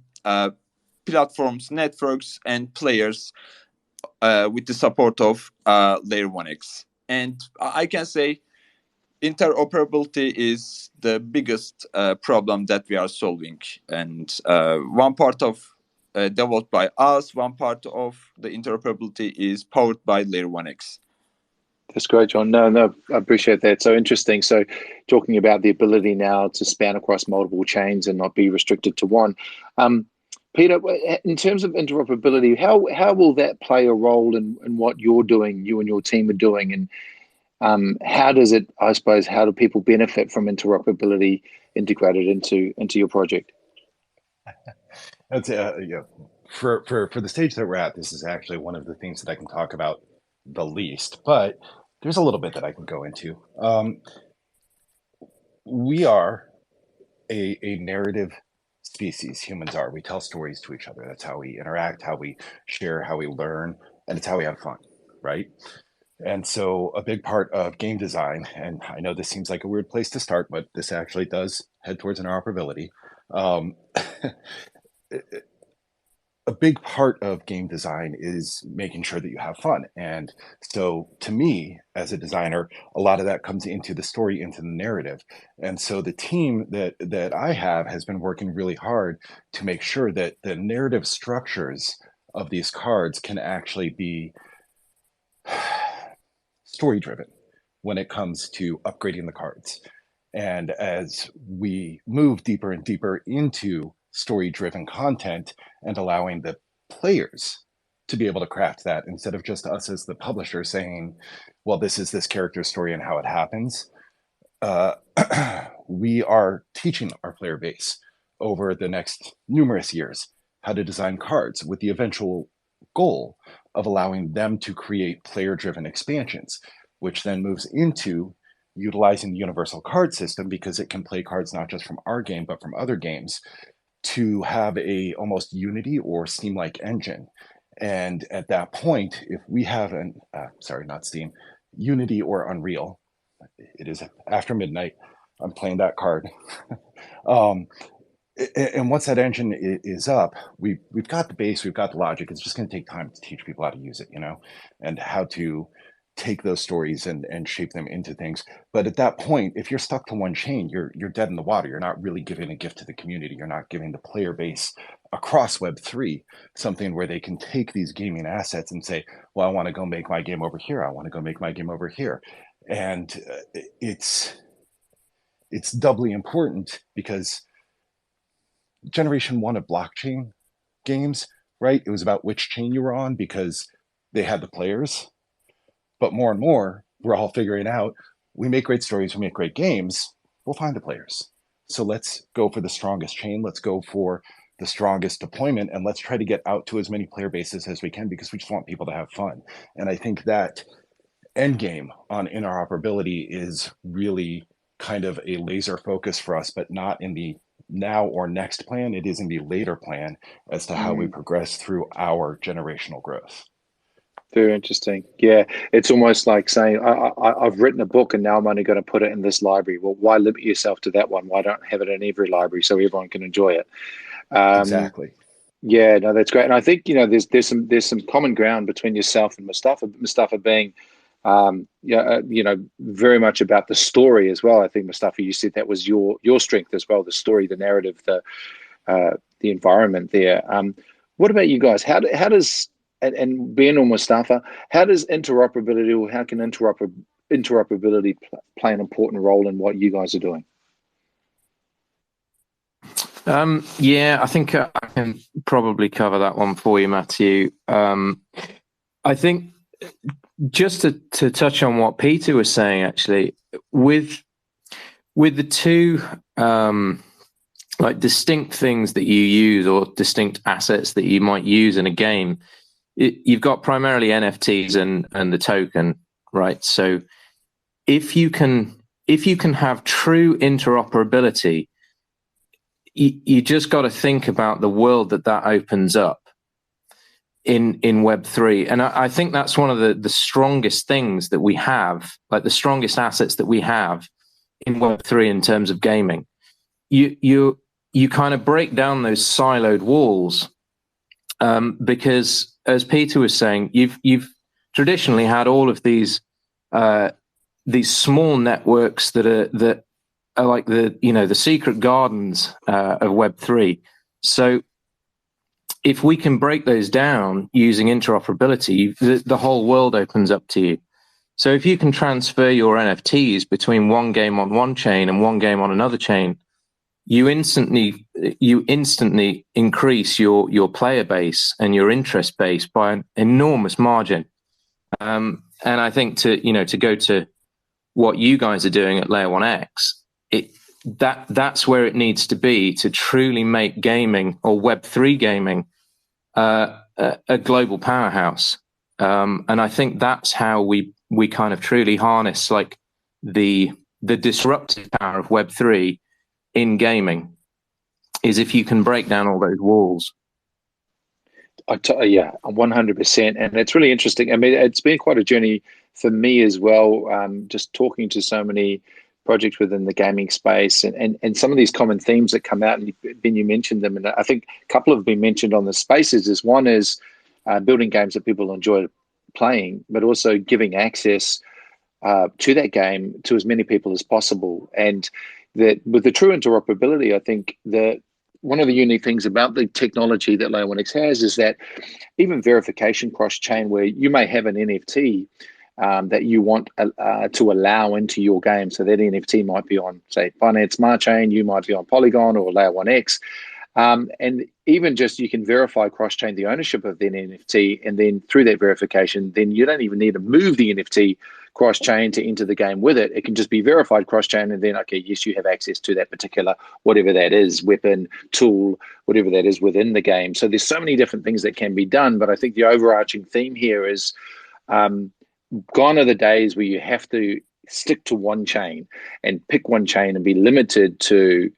platforms, networks, and players with the support of Layer 1x. And I can say interoperability is the biggest problem that we are solving. And one part of developed by us, one part of the interoperability is powered by Layer 1x. That's great, John. No, I appreciate that. So interesting. So talking about the ability now to span across multiple chains and not be restricted to one. Peter, in terms of interoperability, how will that play a role in what you're doing, you and your team are doing? And how does it, I suppose, how do people benefit from interoperability integrated into your project? That's for the stage that we're at, this is actually one of the things that I can talk about the least, but there's a little bit that I can go into. We are a narrative species. Humans are. We tell stories to each other. That's how we interact, how we share, how we learn, and it's how we have fun, right? And so a big part of game design, and I know this seems like a weird place to start, but this actually does head towards interoperability. A big part of game design is making sure that you have fun. And so to me, as a designer, a lot of that comes into the story, into the narrative. And so the team that I have has been working really hard to make sure that the narrative structures of these cards can actually be story driven when it comes to upgrading the cards. And as we move deeper and deeper into story-driven content and allowing the players to be able to craft that instead of just us as the publisher saying, well, this is this character's story and how it happens, we are teaching our player base over the next numerous years how to design cards with the eventual goal of allowing them to create player-driven expansions, which then moves into utilizing the universal card system, because it can play cards not just from our game, but from other games, to have a almost Unity or Steam-like engine. And at that point, if we have an, not Steam, Unity or Unreal, it is after midnight, I'm playing that card. And once that engine is up, we've got the base, we've got the logic. It's just going to take time to teach people how to use it, and how to take those stories and shape them into things. But at that point, if you're stuck to one chain, you're dead in the water. You're not really giving a gift to the community. You're not giving the player base across Web3 something where they can take these gaming assets and say, well, I want to go make my game over here. I want to go make my game over here. And it's doubly important because generation 1 of blockchain games, right? It was about which chain you were on because they had the players. But more and more, we're all figuring out, we make great stories, we make great games, we'll find the players. So let's go for the strongest chain, let's go for the strongest deployment, and let's try to get out to as many player bases as we can because we just want people to have fun. And I think that end game on interoperability is really kind of a laser focus for us, but not in the now or next plan. It is in the later plan as to how we progress through our generational growth. Very interesting. Yeah, it's almost like saying, I've written a book and now I'm only going to put it in this library. Well, why limit yourself to that one? Why don't have it in every library so everyone can enjoy it? Exactly. Yeah, no, that's great. And I think, there's some common ground between yourself and Mustafa. Mustafa being, very much about the story as well. I think, Mustafa, you said that was your strength as well, the story, the narrative, the environment there. What about you guys? How does and Ben or Mustafa, how does interoperability, or how can interoperability play an important role in what you guys are doing? Yeah, I think I can probably cover that one for you, Matthew. I think just to touch on what Peter was saying, actually, with the two like distinct things that you use, or distinct assets that you might use in a game, you've got primarily NFTs and the token, right? So if you can have true interoperability, you just got to think about the world that opens up in Web3. And I think that's one of the strongest things that we have, like the strongest assets that we have in Web3 in terms of gaming. You kind of break down those siloed walls, because, as Peter was saying, you've traditionally had all of these small networks that are like the secret gardens of Web3. So if we can break those down using interoperability, the whole world opens up to you. So if you can transfer your NFTs between one game on one chain and one game on another chain, you instantly increase your player base and your interest base by an enormous margin. And I think to go to what you guys are doing at Layer 1X, that's where it needs to be to truly make gaming, or Web3 gaming, a global powerhouse. And I think that's how we kind of truly harness like the disruptive power of Web3 in gaming, is if you can break down all those walls. Yeah, 100%. And it's really interesting. I mean, it's been quite a journey for me as well, just talking to so many projects within the gaming space, and some of these common themes that come out, and Ben, you mentioned them, and I think a couple have been mentioned on the spaces. Is one is building games that people enjoy playing, but also giving access to that game to as many people as possible. And that with the true interoperability, I think that one of the unique things about the technology that Layer 1X has is that even verification cross-chain, where you may have an NFT that you want to allow into your game. So that NFT might be on, say, Binance Smart Chain, you might be on Polygon or Layer 1X. And even just you can verify cross-chain the ownership of the NFT, and then through that verification, then you don't even need to move the NFT cross-chain to enter the game with it. It can just be verified cross-chain, and then, okay, yes, you have access to that particular, whatever that is, weapon, tool, whatever that is within the game. So there's so many different things that can be done, but I think the overarching theme here is gone are the days where you have to stick to one chain and pick one chain and be limited to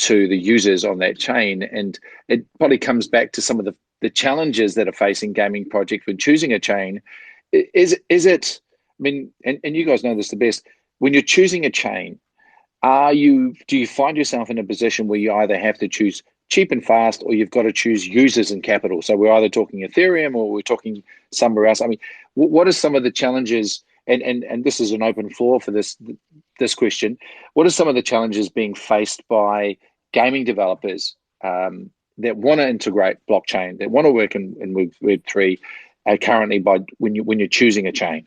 the users on that chain. And it probably comes back to some of the challenges that are facing gaming projects when choosing a chain. Is it, I mean, and you guys know this the best, when you're choosing a chain, do you find yourself in a position where you either have to choose cheap and fast, or you've got to choose users and capital? So we're either talking Ethereum or we're talking somewhere else. I mean, what are some of the challenges, and this is an open floor for this question, what are some of the challenges being faced by gaming developers that want to integrate blockchain, that want to work in Web3 currently when you're choosing a chain?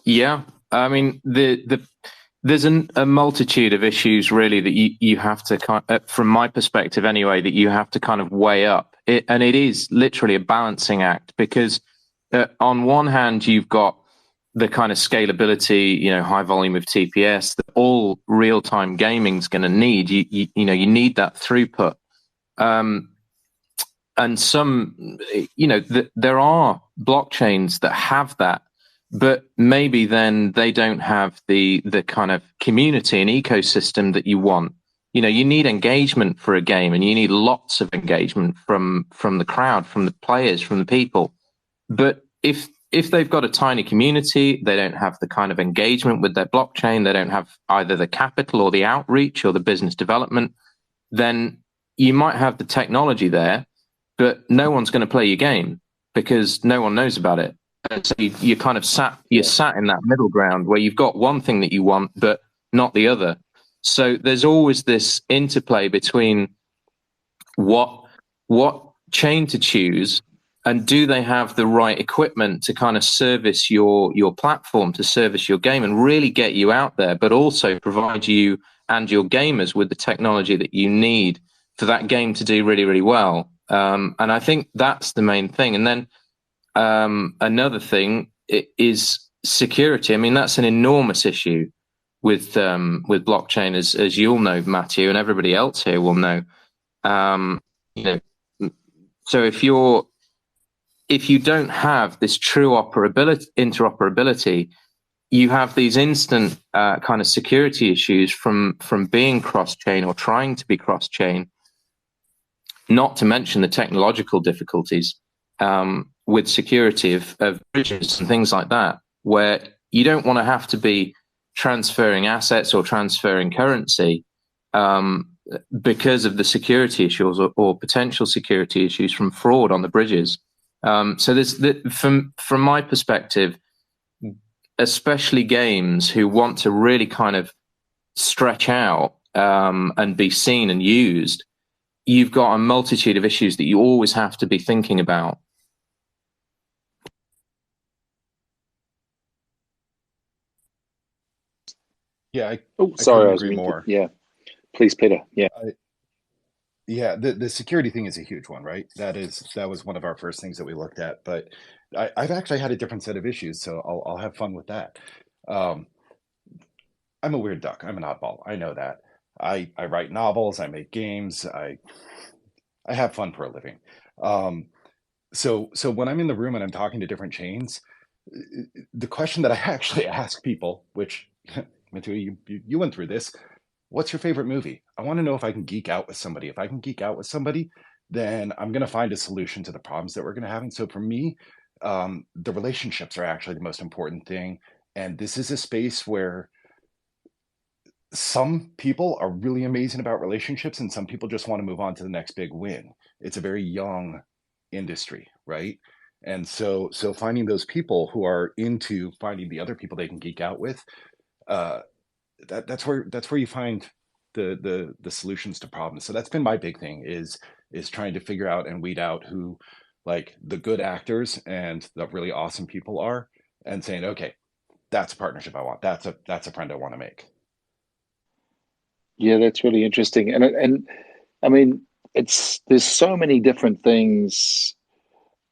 Yeah, I mean, there's a multitude of issues really that you have to, from my perspective anyway, that you have to kind of weigh up. And it is literally a balancing act, because on one hand, you've got the kind of scalability, high volume of TPS that all real-time gaming is going to need. You need that throughput. and some, you know, there are blockchains that have that, but maybe then they don't have the kind of community and ecosystem that you want. You know, you need engagement for a game, and you need lots of engagement from the crowd, from the players, from the people. But if they've got a tiny community, they don't have the kind of engagement with their blockchain, they don't have either the capital or the outreach or the business development, then you might have the technology there, but no one's going to play your game because no one knows about it. And so you kind of sat in that middle ground where you've got one thing that you want, but not the other. So there's always this interplay between what chain to choose, and do they have the right equipment to kind of service your platform, to service your game and really get you out there, but also provide you and your gamers with the technology that you need for that game to do really, really well. And I think that's the main thing. And then another thing is security. I mean, that's an enormous issue with blockchain, as you'll know, Matthew, and everybody else here will know. You know, so if you don't have this true interoperability, you have these instant kind of security issues from being cross-chain or trying to be cross-chain, not to mention the technological difficulties with security of bridges and things like that, where you don't want to have to be transferring assets or transferring currency because of the security issues or potential security issues from fraud on the bridges. So there's from my perspective, especially games who want to really kind of stretch out and be seen and used, you've got a multitude of issues that you always have to be thinking about. Yeah, sorry, I was agree more. Yeah, please, Peter. Yeah. Yeah, the security thing is a huge one, right? That was one of our first things that we looked at, but I've actually had a different set of issues, so I'll have fun with that. I'm a weird duck. I'm an oddball. I know that. I write novels. I make games. I have fun for a living. So when I'm in the room and I'm talking to different chains, the question that I actually ask people, which Matthew, you went through this. What's your favorite movie? I want to know if I can geek out with somebody. If I can geek out with somebody, then I'm going to find a solution to the problems that we're going to have. And so for me, the relationships are actually the most important thing. And this is a space where some people are really amazing about relationships and some people just want to move on to the next big win. It's a very young industry, right? And so finding those people who are into finding the other people they can geek out with, that's where you find the solutions to problems. So that's been my big thing is trying to figure out and weed out who like the good actors and the really awesome people are, and saying, okay, that's a partnership I want. That's a friend I want to make. Yeah, that's really interesting. And I mean, there's so many different things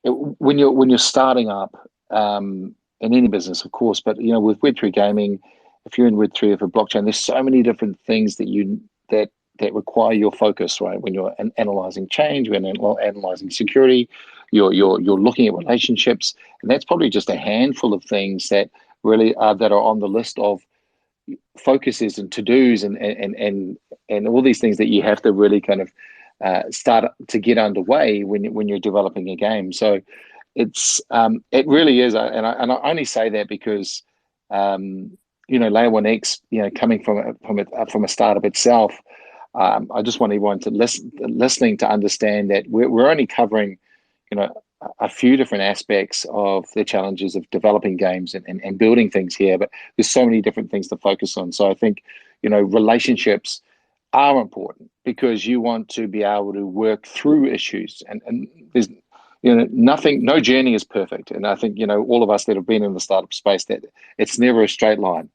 when you're starting up in any business, of course, but you know, with Web3 gaming, if you're in Web3 of a blockchain, there's so many different things that require your focus, right? When you're analyzing change, when you're analyzing security, you're looking at relationships, and that's probably just a handful of things that really that are on the list of focuses and to-dos and all these things that you have to really kind of start to get underway when you're developing a game. So it really is, and I only say that because you know, Layer 1X, you know, coming from a startup itself, I just want everyone to listening to understand that we're only covering, you know, a few different aspects of the challenges of developing games and building things here, but there's so many different things to focus on. So I think, you know, relationships are important because you want to be able to work through issues, and there's, you know, no journey is perfect. And I think, you know, all of us that have been in the startup space, that it's never a straight line.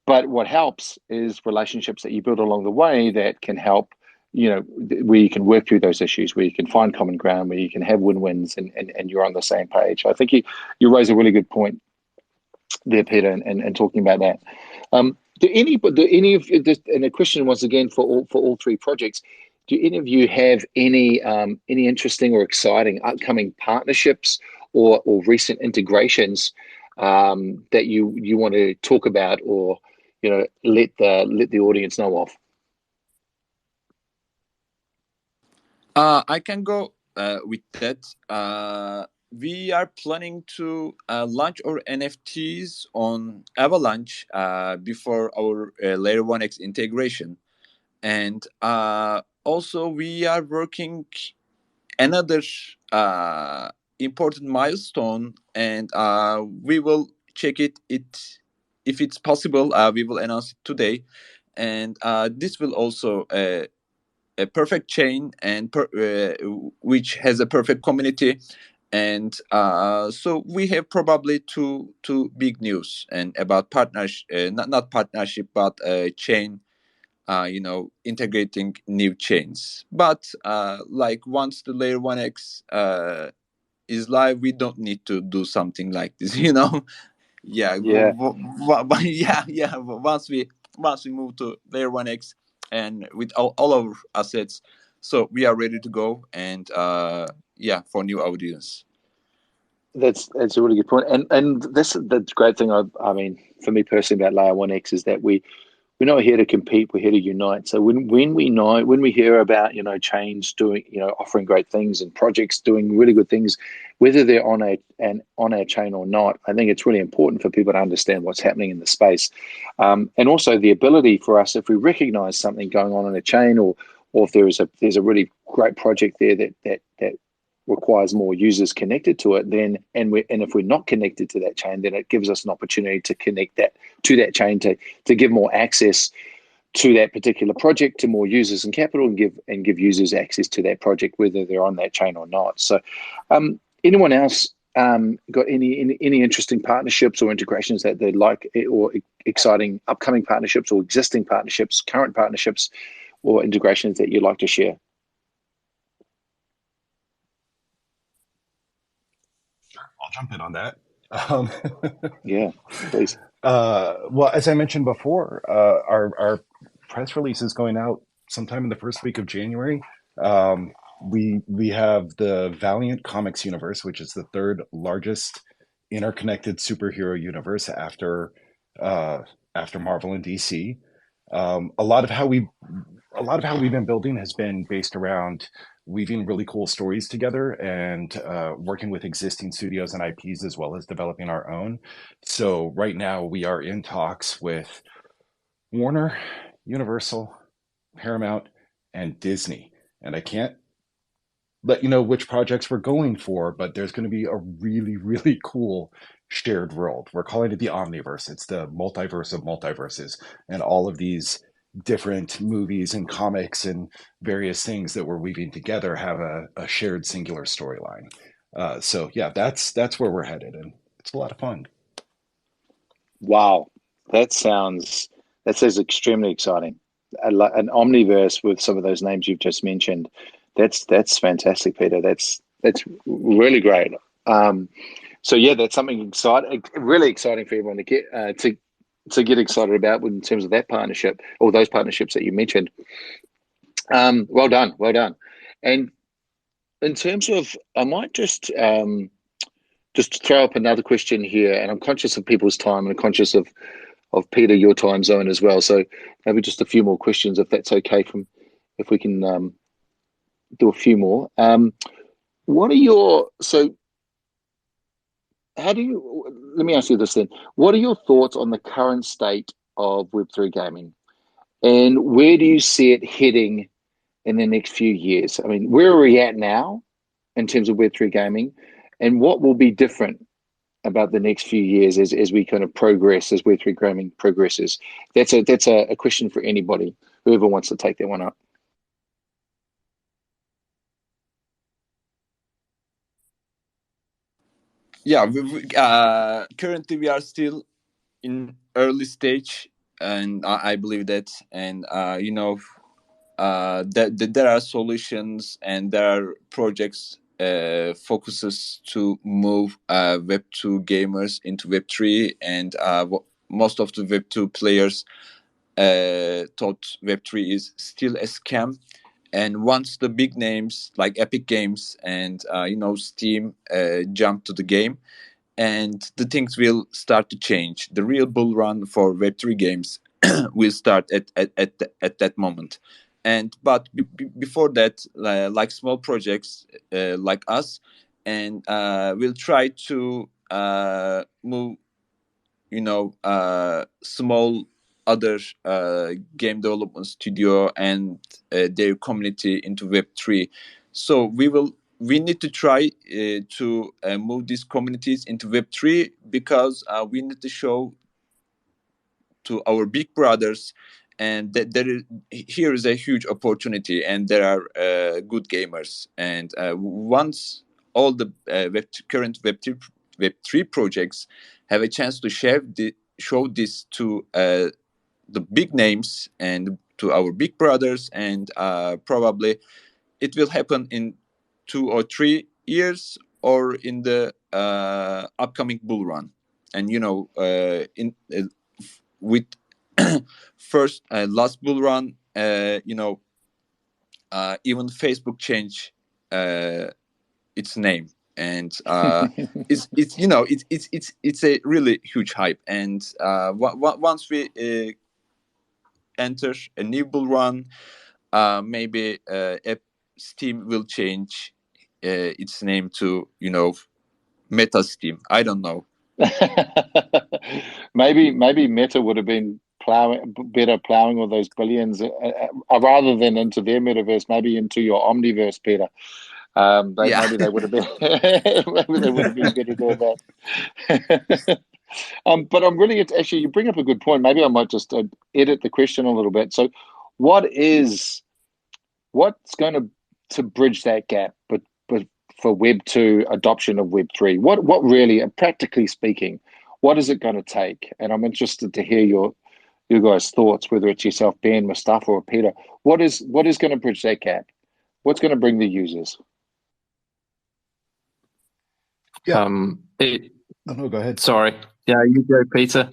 But what helps is relationships that you build along the way that can help, you know, where you can work through those issues, where you can find common ground, where you can have win-wins and you're on the same page. I think you raise a really good point there, Peter, and talking about that. Do any of and a question once again for all three projects, do any of you have any interesting or exciting upcoming partnerships or recent integrations that you want to talk about, or let the audience know of? I can go with that. We are planning to launch our NFTs on Avalanche before our Layer 1x integration. And also, we are working another important milestone, and we will check it. If it's possible, we will announce it today. And this will also a perfect chain and which has a perfect community, and so we have probably two big news and about partnership, not partnership, but chain, integrating new chains. But like once the Layer 1x is live, we don't need to do something like this. Yeah, Yeah. yeah. Once we move to Layer 1x and with all our assets, so we are ready to go, and for new audience. That's a really good point. And this the great thing, I mean, for me personally about Layer 1x is that we're not here to compete, we're here to unite. So when we hear about chains doing, offering great things and projects doing really good things, whether they're on our chain or not, I think it's really important for people to understand what's happening in the space, and also the ability for us, if we recognize something going on in a chain, or if there's a really great project there that requires more users connected to it, then and if we're not connected to that chain, then it gives us an opportunity to connect that to that chain to give more access to that particular project to more users and capital, and give users access to that project whether they're on that chain or not. So anyone else got any interesting partnerships or integrations that they'd like, or exciting upcoming partnerships or existing partnerships, current partnerships or integrations that you'd like to share? I'll jump in on that. Yeah, please. Well, as I mentioned before, our press release is going out sometime in the first week of January. We have the Valiant Comics universe, which is the third largest interconnected superhero universe after Marvel and DC. A lot of how we've been building has been based around weaving really cool stories together and working with existing studios and IPs, as well as developing our own. So right now we are in talks with Warner, Universal, Paramount, and Disney. And I can't let you know which projects we're going for, but there's going to be a really, really cool shared world. We're calling it the Omniverse. It's the multiverse of multiverses, and all of these different movies and comics and various things that we're weaving together have a shared singular storyline. So yeah, that's where we're headed, and it's a lot of fun. Wow, that sounds extremely exciting. An omniverse with some of those names you've just mentioned. That's fantastic, Peter. That's really great. So yeah, that's something really exciting for everyone to get excited about in terms of that partnership, or those partnerships that you mentioned. Well done. And in terms of, I might just throw up another question here, and I'm conscious of people's time, and I'm conscious of Peter, your time zone as well. So maybe just a few more questions, if that's okay, if we can do a few more. Let me ask you this then. What are your thoughts on the current state of Web3 gaming, and where do you see it heading in the next few years? I mean, where are we at now in terms of Web3 gaming, and what will be different about the next few years as we kind of progress, as Web3 gaming progresses? That's a question for anybody, whoever wants to take that one up. Yeah, currently we are still in early stage, and I believe that, and that there are solutions and there are projects focuses to move Web2 gamers into Web3, and most of the Web2 players thought Web3 is still a scam, And once the big names like Epic Games and Steam jump to the game, and the things will start to change. The real bull run for Web3 games will start at that moment. And but before that, like small projects like us, and we'll try to move, small other game development studio and their community into Web3. So we need to try to move these communities into Web3, because we need to show to our big brothers, and that here is a huge opportunity, and there are good gamers. And once all the current Web3 projects have a chance to show this to the big names and to our big brothers, and probably it will happen in 2 or 3 years, or in the upcoming bull run. And with first last bull run, even Facebook changed its name, and it's a really huge hype. And once we enter a new bull run, maybe Steam will change its name to Meta Steam. I don't know. maybe Meta would have been better plowing all those billions rather than into their metaverse, maybe into your omniverse, Peter. Maybe they would have been maybe they would have been better doing that. But I'm really actually, you bring up a good point. Maybe I might just edit the question a little bit. So, what's going to bridge that gap, but for Web 2 adoption of Web 3? What really, practically speaking, what is it going to take? And I'm interested to hear your guys' thoughts, whether it's yourself, Ben, Mustafa, or Peter. What is going to bridge that gap? What's going to bring the users? Yeah. No, go ahead. Sorry. Yeah, you go, Peter.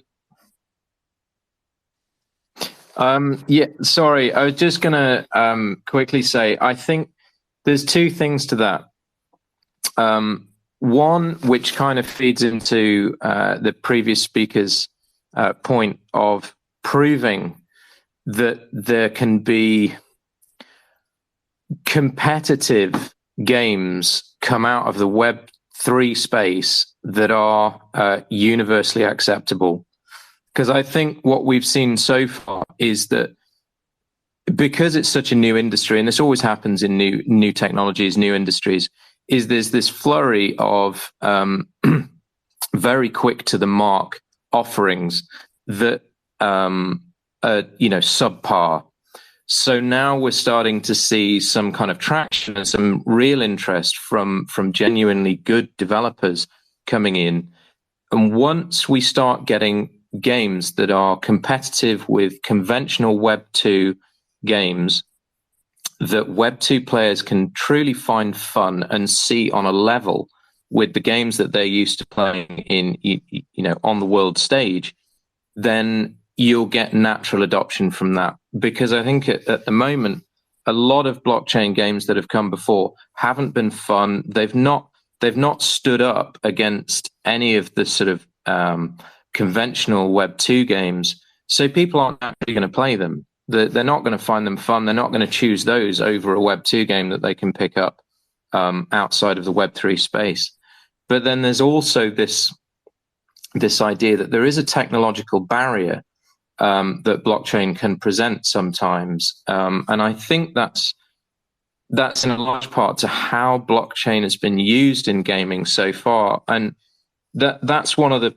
Yeah, sorry. I was just going to quickly say, I think there's two things to that. One, which kind of feeds into the previous speaker's point of proving that there can be competitive games come out of the Web3 space that are universally acceptable. Because I think what we've seen so far is that because it's such a new industry, and this always happens in new technologies, new industries, is there's this flurry of very quick to the mark offerings that are subpar. So now we're starting to see some kind of traction and some real interest from genuinely good developers coming in. And once we start getting games that are competitive with conventional Web 2 games, that Web 2 players can truly find fun and see on a level with the games that they're used to playing in, on the world stage, then you'll get natural adoption from that. Because I think at the moment, a lot of blockchain games that have come before haven't been fun. They've not stood up against any of the sort of conventional Web 2 games. So people aren't actually going to play them. They're not going to find them fun. They're not going to choose those over a Web 2 game that they can pick up outside of the Web 3 space. But then there's also this idea that there is a technological barrier that blockchain can present sometimes. And I think that's in a large part to how blockchain has been used in gaming so far. And that's one of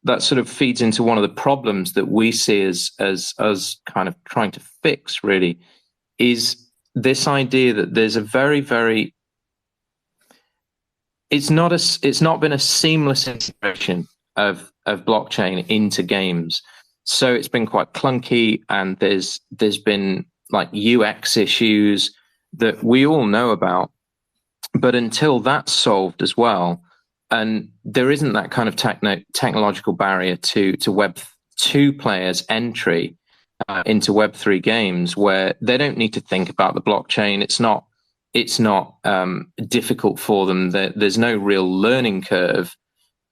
that sort of feeds into one of the problems that we see as kind of trying to fix, really, is this idea that there's a very, very, it's not been a seamless integration of blockchain into games. So it's been quite clunky, and there's been like UX issues that we all know about. But until that's solved as well, and there isn't that kind of technological barrier to Web 2 players' entry, into Web3 games where they don't need to think about the blockchain. It's not difficult for them. There's no real learning curve.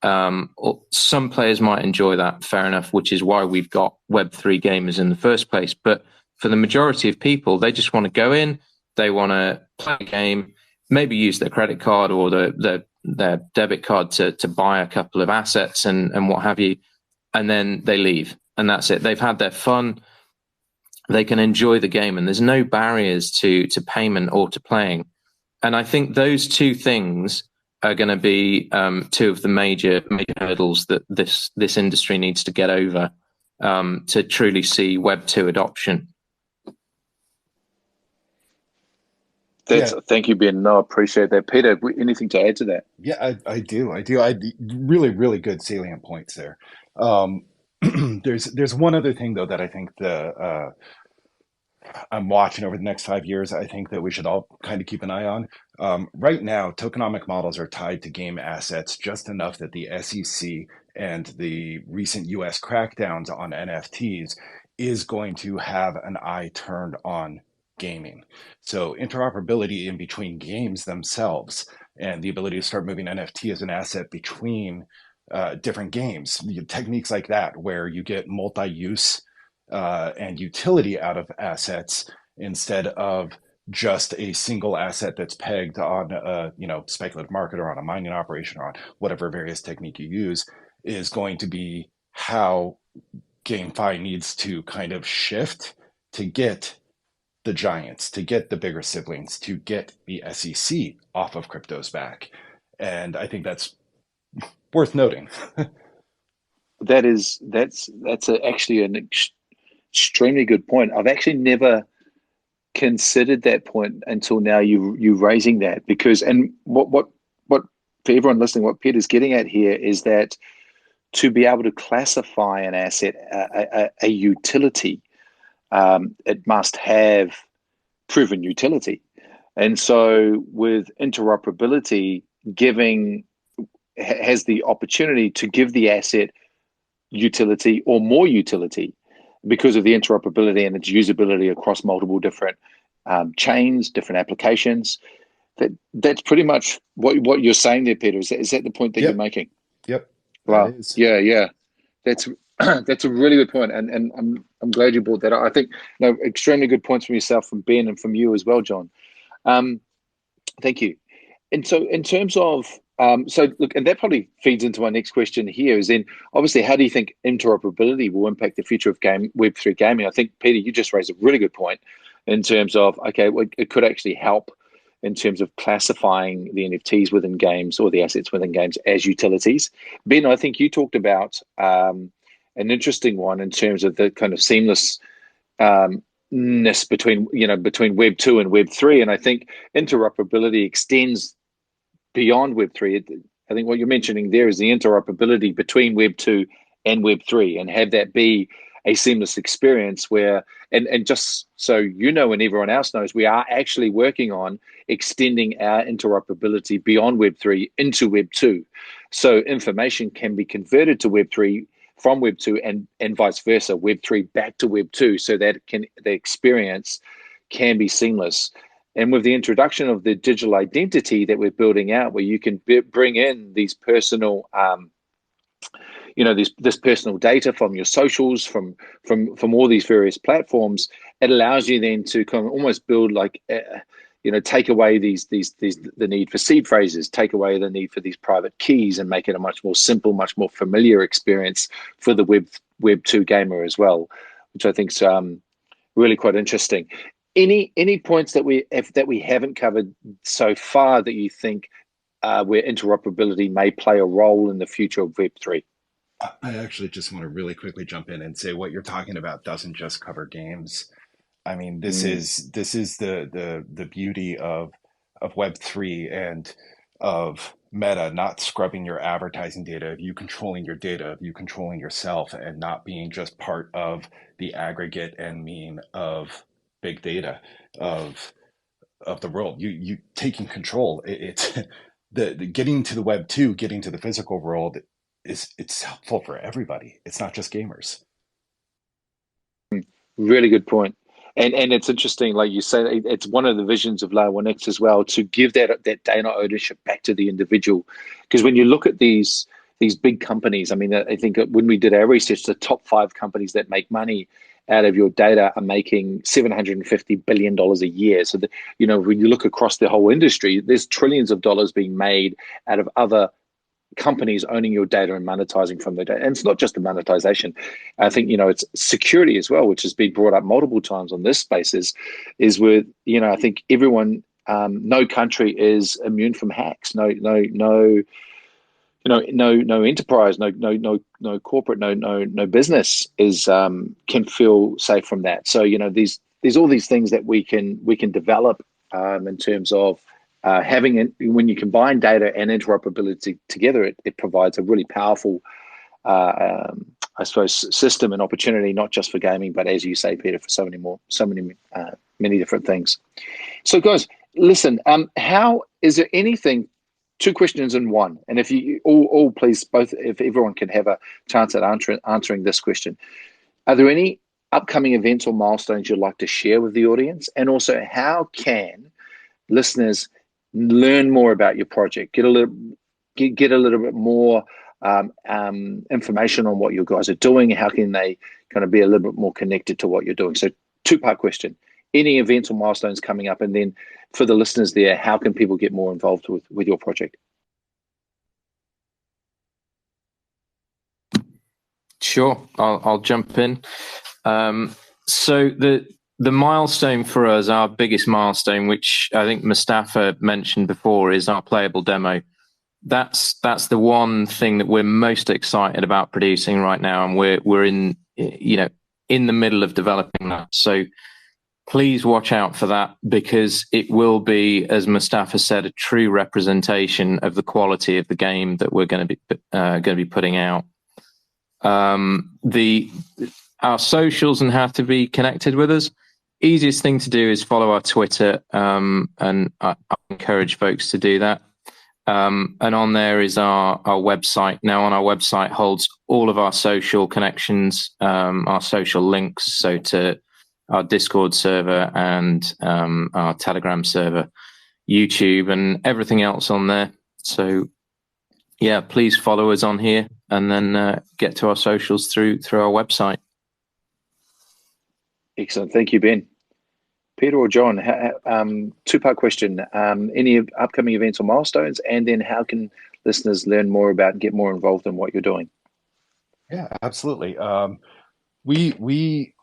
Some players might enjoy that, fair enough, which is why we've got Web3 gamers in the first place. But for the majority of people, they just want to go in, they want to play a game, maybe use their credit card or their debit card to buy a couple of assets and what have you, and then they leave. And that's it. They've had their fun. They can enjoy the game, and there's no barriers to payment or to playing. And I think those two things are going to be two of the major hurdles that this industry needs to get over to truly see Web2 adoption. Thank you, Ben. No, I appreciate that. Peter, anything to add to that? Yeah, I do. Really, really good salient points there. There's one other thing though that I think I'm watching over the next 5 years. I think that we should all kind of keep an eye on. Right now, tokenomic models are tied to game assets just enough that the SEC and the recent US crackdowns on NFTs is going to have an eye turned on gaming. So interoperability in between games themselves and the ability to start moving NFT as an asset between different games, techniques like that, where you get multi-use and utility out of assets instead of just a single asset that's pegged on a speculative market or on a mining operation or on whatever various technique you use, is going to be how GameFi needs to kind of shift to get the giants, to get the bigger siblings, to get the SEC off of crypto's back. And I think that's worth noting. That's actually an extremely good point. I've actually never considered that point until now. You raising that, because what for everyone listening, what Peter's getting at here is that to be able to classify an asset a utility, it must have proven utility. And so with interoperability, has the opportunity to give the asset utility or more utility because of the interoperability and its usability across multiple different chains, different applications. That's pretty much what you're saying there, Peter. Is that the point that you're making? Yep. Wow. Yeah. That's a really good point, and I'm glad you brought that up. I think extremely good points from yourself, from Ben, and from you as well, John. Thank you. And so in terms of look, and that probably feeds into my next question here, is then obviously how do you think interoperability will impact the future of Web3 gaming? I think, Peter, you just raised a really good point in terms of, okay, well, it could actually help in terms of classifying the NFTs within games or the assets within games as utilities. Ben, I think you talked about an interesting one in terms of the kind of seamless between Web 2 and Web 3, and I think interoperability extends beyond Web 3. I think what you're mentioning there is the interoperability between Web 2 and Web 3, and have that be a seamless experience where, and just so you know and everyone else knows, we are actually working on extending our interoperability beyond Web 3 into Web 2. So information can be converted to Web 3 from Web 2 and vice versa, Web 3 back to Web 2, so that the experience can be seamless. And with the introduction of the digital identity that we're building out, where you can bring in these personal, this personal data from your socials, from all these various platforms, it allows you then to kind of almost build like, take away the need for seed phrases, take away the need for these private keys, and make it a much more simple, much more familiar experience for the Web 2 gamer as well, which I think is really quite interesting. Any points that we haven't covered so far that you think where interoperability may play a role in the future of Web 3? I actually just want to really quickly jump in and say what you're talking about doesn't just cover games. I mean, this is the beauty of Web3 and of Meta not scrubbing your advertising data, of you controlling your data, of you controlling yourself, and not being just part of the aggregate and mean of big data of the world. You taking control. It's the getting to the Web2, getting to the physical world it's helpful for everybody. It's not just gamers. Really good point. And it's interesting, like you say, it's one of the visions of Layer 1X as well, to give that data ownership back to the individual. Because when you look at these big companies, I mean, I think when we did our research, the top 5 companies that make money out of your data are making $750 billion a year. So, when you look across the whole industry, there's trillions of dollars being made out of other companies owning your data and monetizing from the data. And it's not just the monetization. I think, it's security as well, which has been brought up multiple times on this space, is with, I think everyone, no country is immune from hacks. No enterprise, no corporate, no business is can feel safe from that. So, there's all these things that we can develop in terms of having it. When you combine data and interoperability together, it provides a really powerful, I suppose, system and opportunity, not just for gaming, but as you say, Peter, for many different things. So, guys, listen. How is there anything? 2 questions in one, and if you all please, both, if everyone can have a chance at answering this question. Are there any upcoming events or milestones you'd like to share with the audience? And also, how can listeners learn more about your project, get a little bit more information on what you guys are doing? How can they kind of be a little bit more connected to what you're doing? So 2-part question: any events or milestones coming up, and then for the listeners there, how can people get more involved with your project? Sure, I'll jump in. So the milestone for us, our biggest milestone, which I think Mustafa mentioned before, is our playable demo. That's the one thing that we're most excited about producing right now, and we're in the middle of developing that. So please watch out for that, because it will be, as Mustafa said, a true representation of the quality of the game that we're going to be putting out. Our socials and how to be connected with us. Easiest thing to do is follow our Twitter, and I encourage folks to do that. And on there is our website. Now, on our website holds all of our social connections, our social links, so to our Discord server and our Telegram server, YouTube, and everything else on there. So, yeah, please follow us on here, and then get to our socials through our website. Excellent. Thank you, Ben. Peter or John, 2-part question. Any upcoming events or milestones, and then how can listeners learn more about, get more involved in what you're doing? Yeah, absolutely. We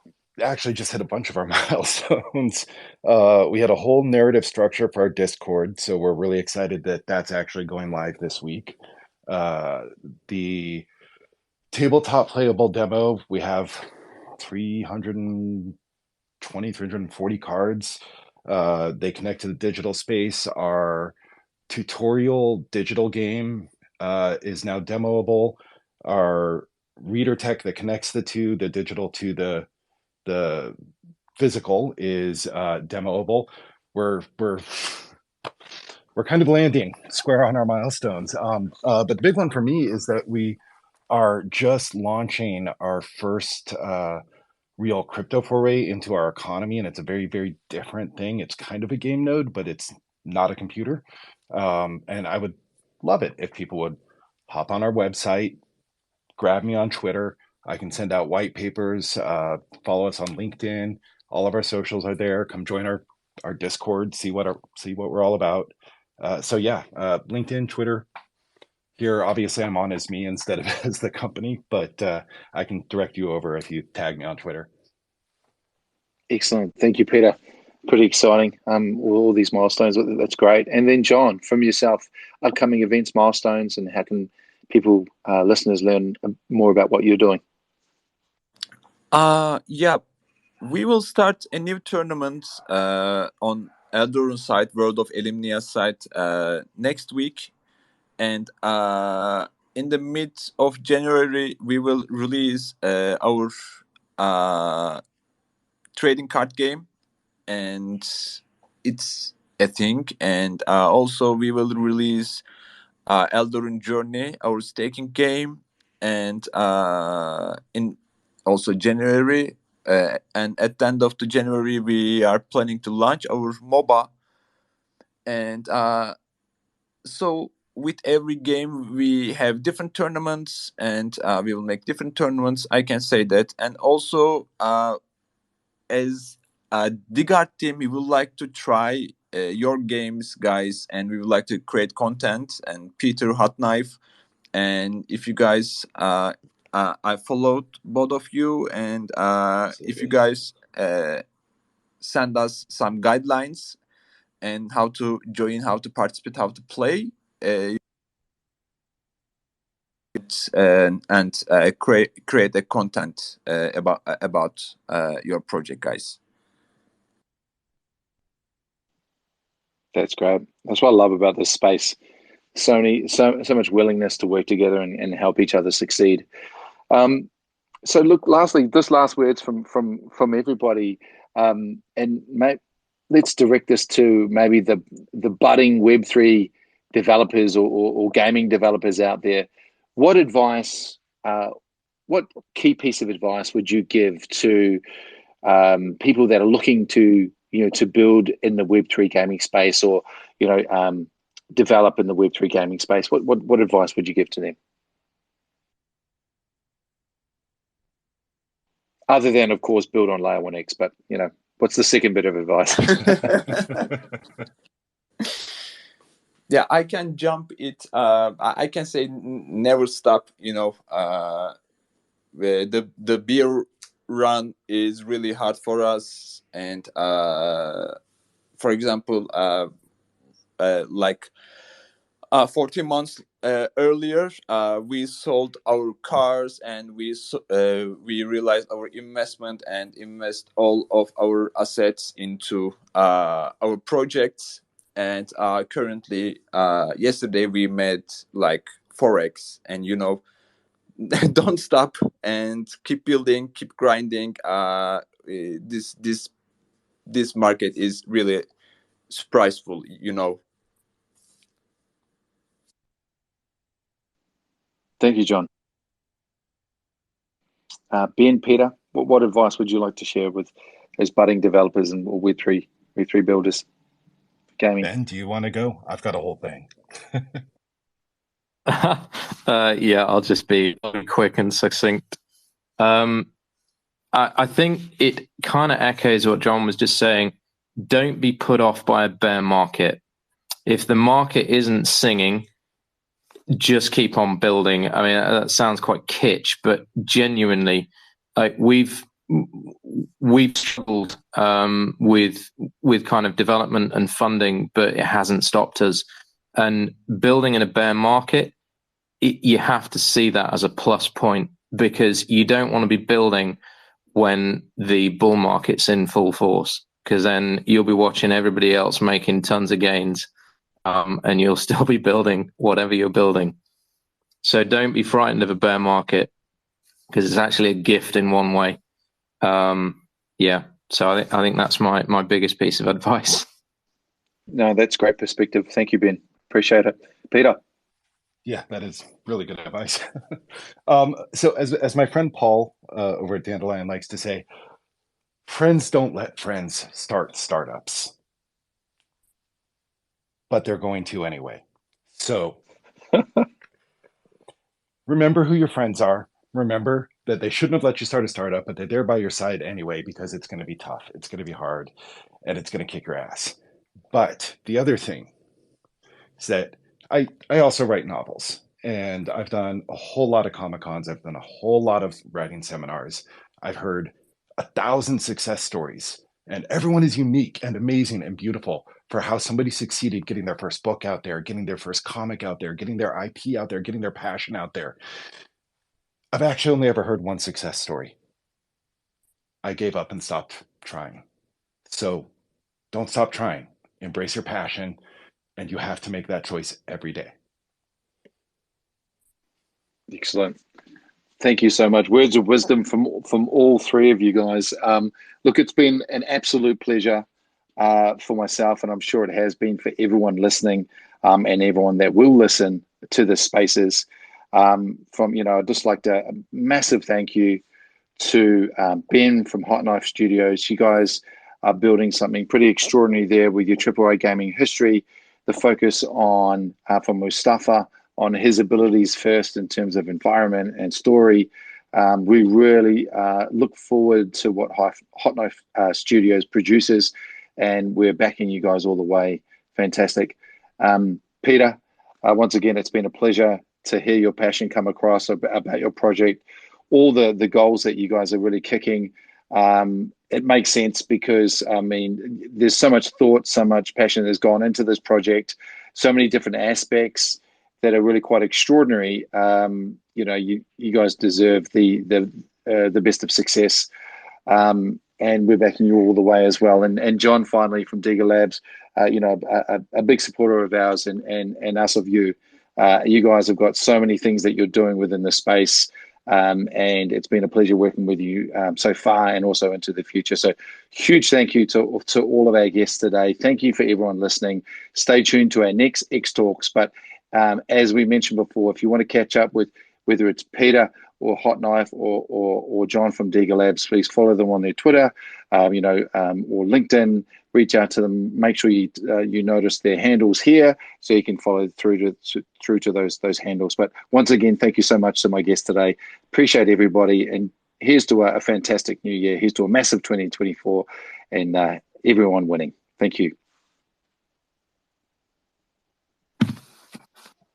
actually just hit a bunch of our milestones. We had a whole narrative structure for our Discord, so we're really excited that that's actually going live this week. The tabletop playable demo, we have 340 cards. They connect to the digital space. Our tutorial digital game is now demoable. Our reader tech that connects the digital to the physical, is demoable. We're kind of landing square on our milestones. But the big one for me is that we are just launching our first real crypto foray into our economy, and it's a very, very different thing. It's kind of a game node, but it's not a computer. And I would love it if people would hop on our website, grab me on Twitter. I can send out white papers, follow us on LinkedIn. All of our socials are there. Come join our Discord, see what we're all about. So yeah, LinkedIn, Twitter. Here, obviously, I'm on as me instead of as the company, but I can direct you over if you tag me on Twitter. Excellent. Thank you, Peter. Pretty exciting. All these milestones. That's great. And then, John, from yourself, upcoming events, milestones, and how can people, listeners, learn more about what you're doing? Yeah, we will start a new tournament on Eldorun site, World of Elimnia site, next week. And in the mid of January, we will release our trading card game, and it's a thing. And also we will release Eldorun Journey, our staking game, and in also January and at the end of the January we are planning to launch our MOBA. And so with every game we have different tournaments, and we will make different tournaments, I can say that. And also as a DigArt team, we would like to try your games, guys, and we would like to create content. And Peter, Hot Knife, and if you guys, I followed both of you, and if you guys send us some guidelines and how to join, how to participate, how to play, and create a content about your project, guys. That's great. That's what I love about this space. So much willingness to work together and help each other succeed. So look, lastly, this last words from everybody, and let's direct this to maybe the budding Web3 developers or gaming developers out there. What advice, what key piece of advice would you give to people that are looking to to build in the Web3 gaming space, or develop in the Web3 gaming space? What advice would you give to them? Other than, of course, build on Layer 1x, but what's the second bit of advice? Yeah, I can jump it. I can say never stop. The beer run is really hard for us, and for example, like 14 months earlier, we sold our cars, and we realized our investment and invest all of our assets into our projects. And currently, yesterday we made like 4x, and don't stop and keep building, keep grinding. This market is really surpriseful, Thank you, John. Ben, Peter, what advice would you like to share with as budding developers and Web3 builders gaming? Ben, do you want to go? I've got a whole thing. Yeah, I'll just be quick and succinct. I think it kind of echoes what John was just saying. Don't be put off by a bear market. If the market isn't singing, just keep on building. I mean, that sounds quite kitsch, but genuinely, like we've struggled with kind of development and funding, but it hasn't stopped us. And building in a bear market, you have to see that as a plus point, because you don't want to be building when the bull market's in full force, because then you'll be watching everybody else making tons of gains, and you'll still be building whatever you're building. So don't be frightened of a bear market, because it's actually a gift in one way. Yeah, so I think that's my biggest piece of advice. No, that's great perspective. Thank you, Ben. Appreciate it. Peter. Yeah, that is really good advice. So as my friend Paul over at Dandelion likes to say, friends don't let friends start startups, but they're going to anyway. So remember who your friends are. Remember that they shouldn't have let you start a startup, but they're there by your side anyway, because it's going to be tough, it's going to be hard, and it's going to kick your ass. But the other thing is that I also write novels, and I've done a whole lot of Comic-Cons. I've done a whole lot of writing seminars. I've heard 1,000 success stories, and everyone is unique and amazing and beautiful for how somebody succeeded getting their first book out there, getting their first comic out there, getting their IP out there, getting their passion out there. I've actually only ever heard one success story. I gave up and stopped trying. So don't stop trying. Embrace your passion, and you have to make that choice every day. Excellent. Thank you so much. Words of wisdom from all three of you guys. Look, it's been an absolute pleasure for myself, and I'm sure it has been for everyone listening, and everyone that will listen to the spaces. I'd just like to a massive thank you to Ben from Hot Knife Studios. You guys are building something pretty extraordinary there with your AAA gaming history, the focus on from Mustafa on his abilities first in terms of environment and story. We really look forward to what Hot Knife Studios produces, and we're backing you guys all the way. Fantastic. Peter, once again, it's been a pleasure to hear your passion come across about your project, all the goals that you guys are really kicking. It makes sense because, I mean, there's so much thought, so much passion that's gone into this project, so many different aspects that are really quite extraordinary. You know, you guys deserve the best of success, and we're backing you all the way as well. And John, finally, from DigaLabs, you know, a big supporter of ours and us of you. You guys have got so many things that you're doing within the space, and it's been a pleasure working with you so far and also into the future. So huge thank you to all of our guests today. Thank you for everyone listening. Stay tuned to our next XTalks. But as we mentioned before, if you want to catch up with whether it's Peter or Hot Knife or John from DigaLabs, please follow them on their Twitter, you know, or LinkedIn. Reach out to them. Make sure you notice their handles here, so you can follow through to those handles. But once again, thank you so much to my guest today. Appreciate everybody, and here's to a fantastic new year. Here's to a massive 2024, and everyone winning. Thank you.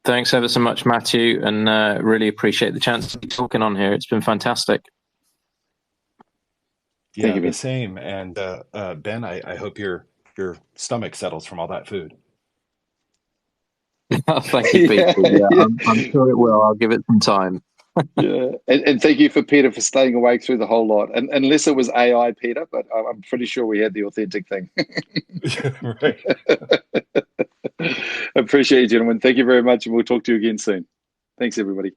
Thanks ever so much, Matthew, and really appreciate the chance to be talking on here. It's been fantastic. Yeah, Thank you, the Ben. same. And Ben, I hope your stomach settles from all that food. Thank you, Peter. Yeah, I'm sure it will. I'll give it some time. Yeah, and thank you for Peter for staying awake through the whole lot. And unless it was AI, Peter, but I'm pretty sure we had the authentic thing. Right. Appreciate you, gentlemen. Thank you very much, and we'll talk to you again soon. Thanks, everybody.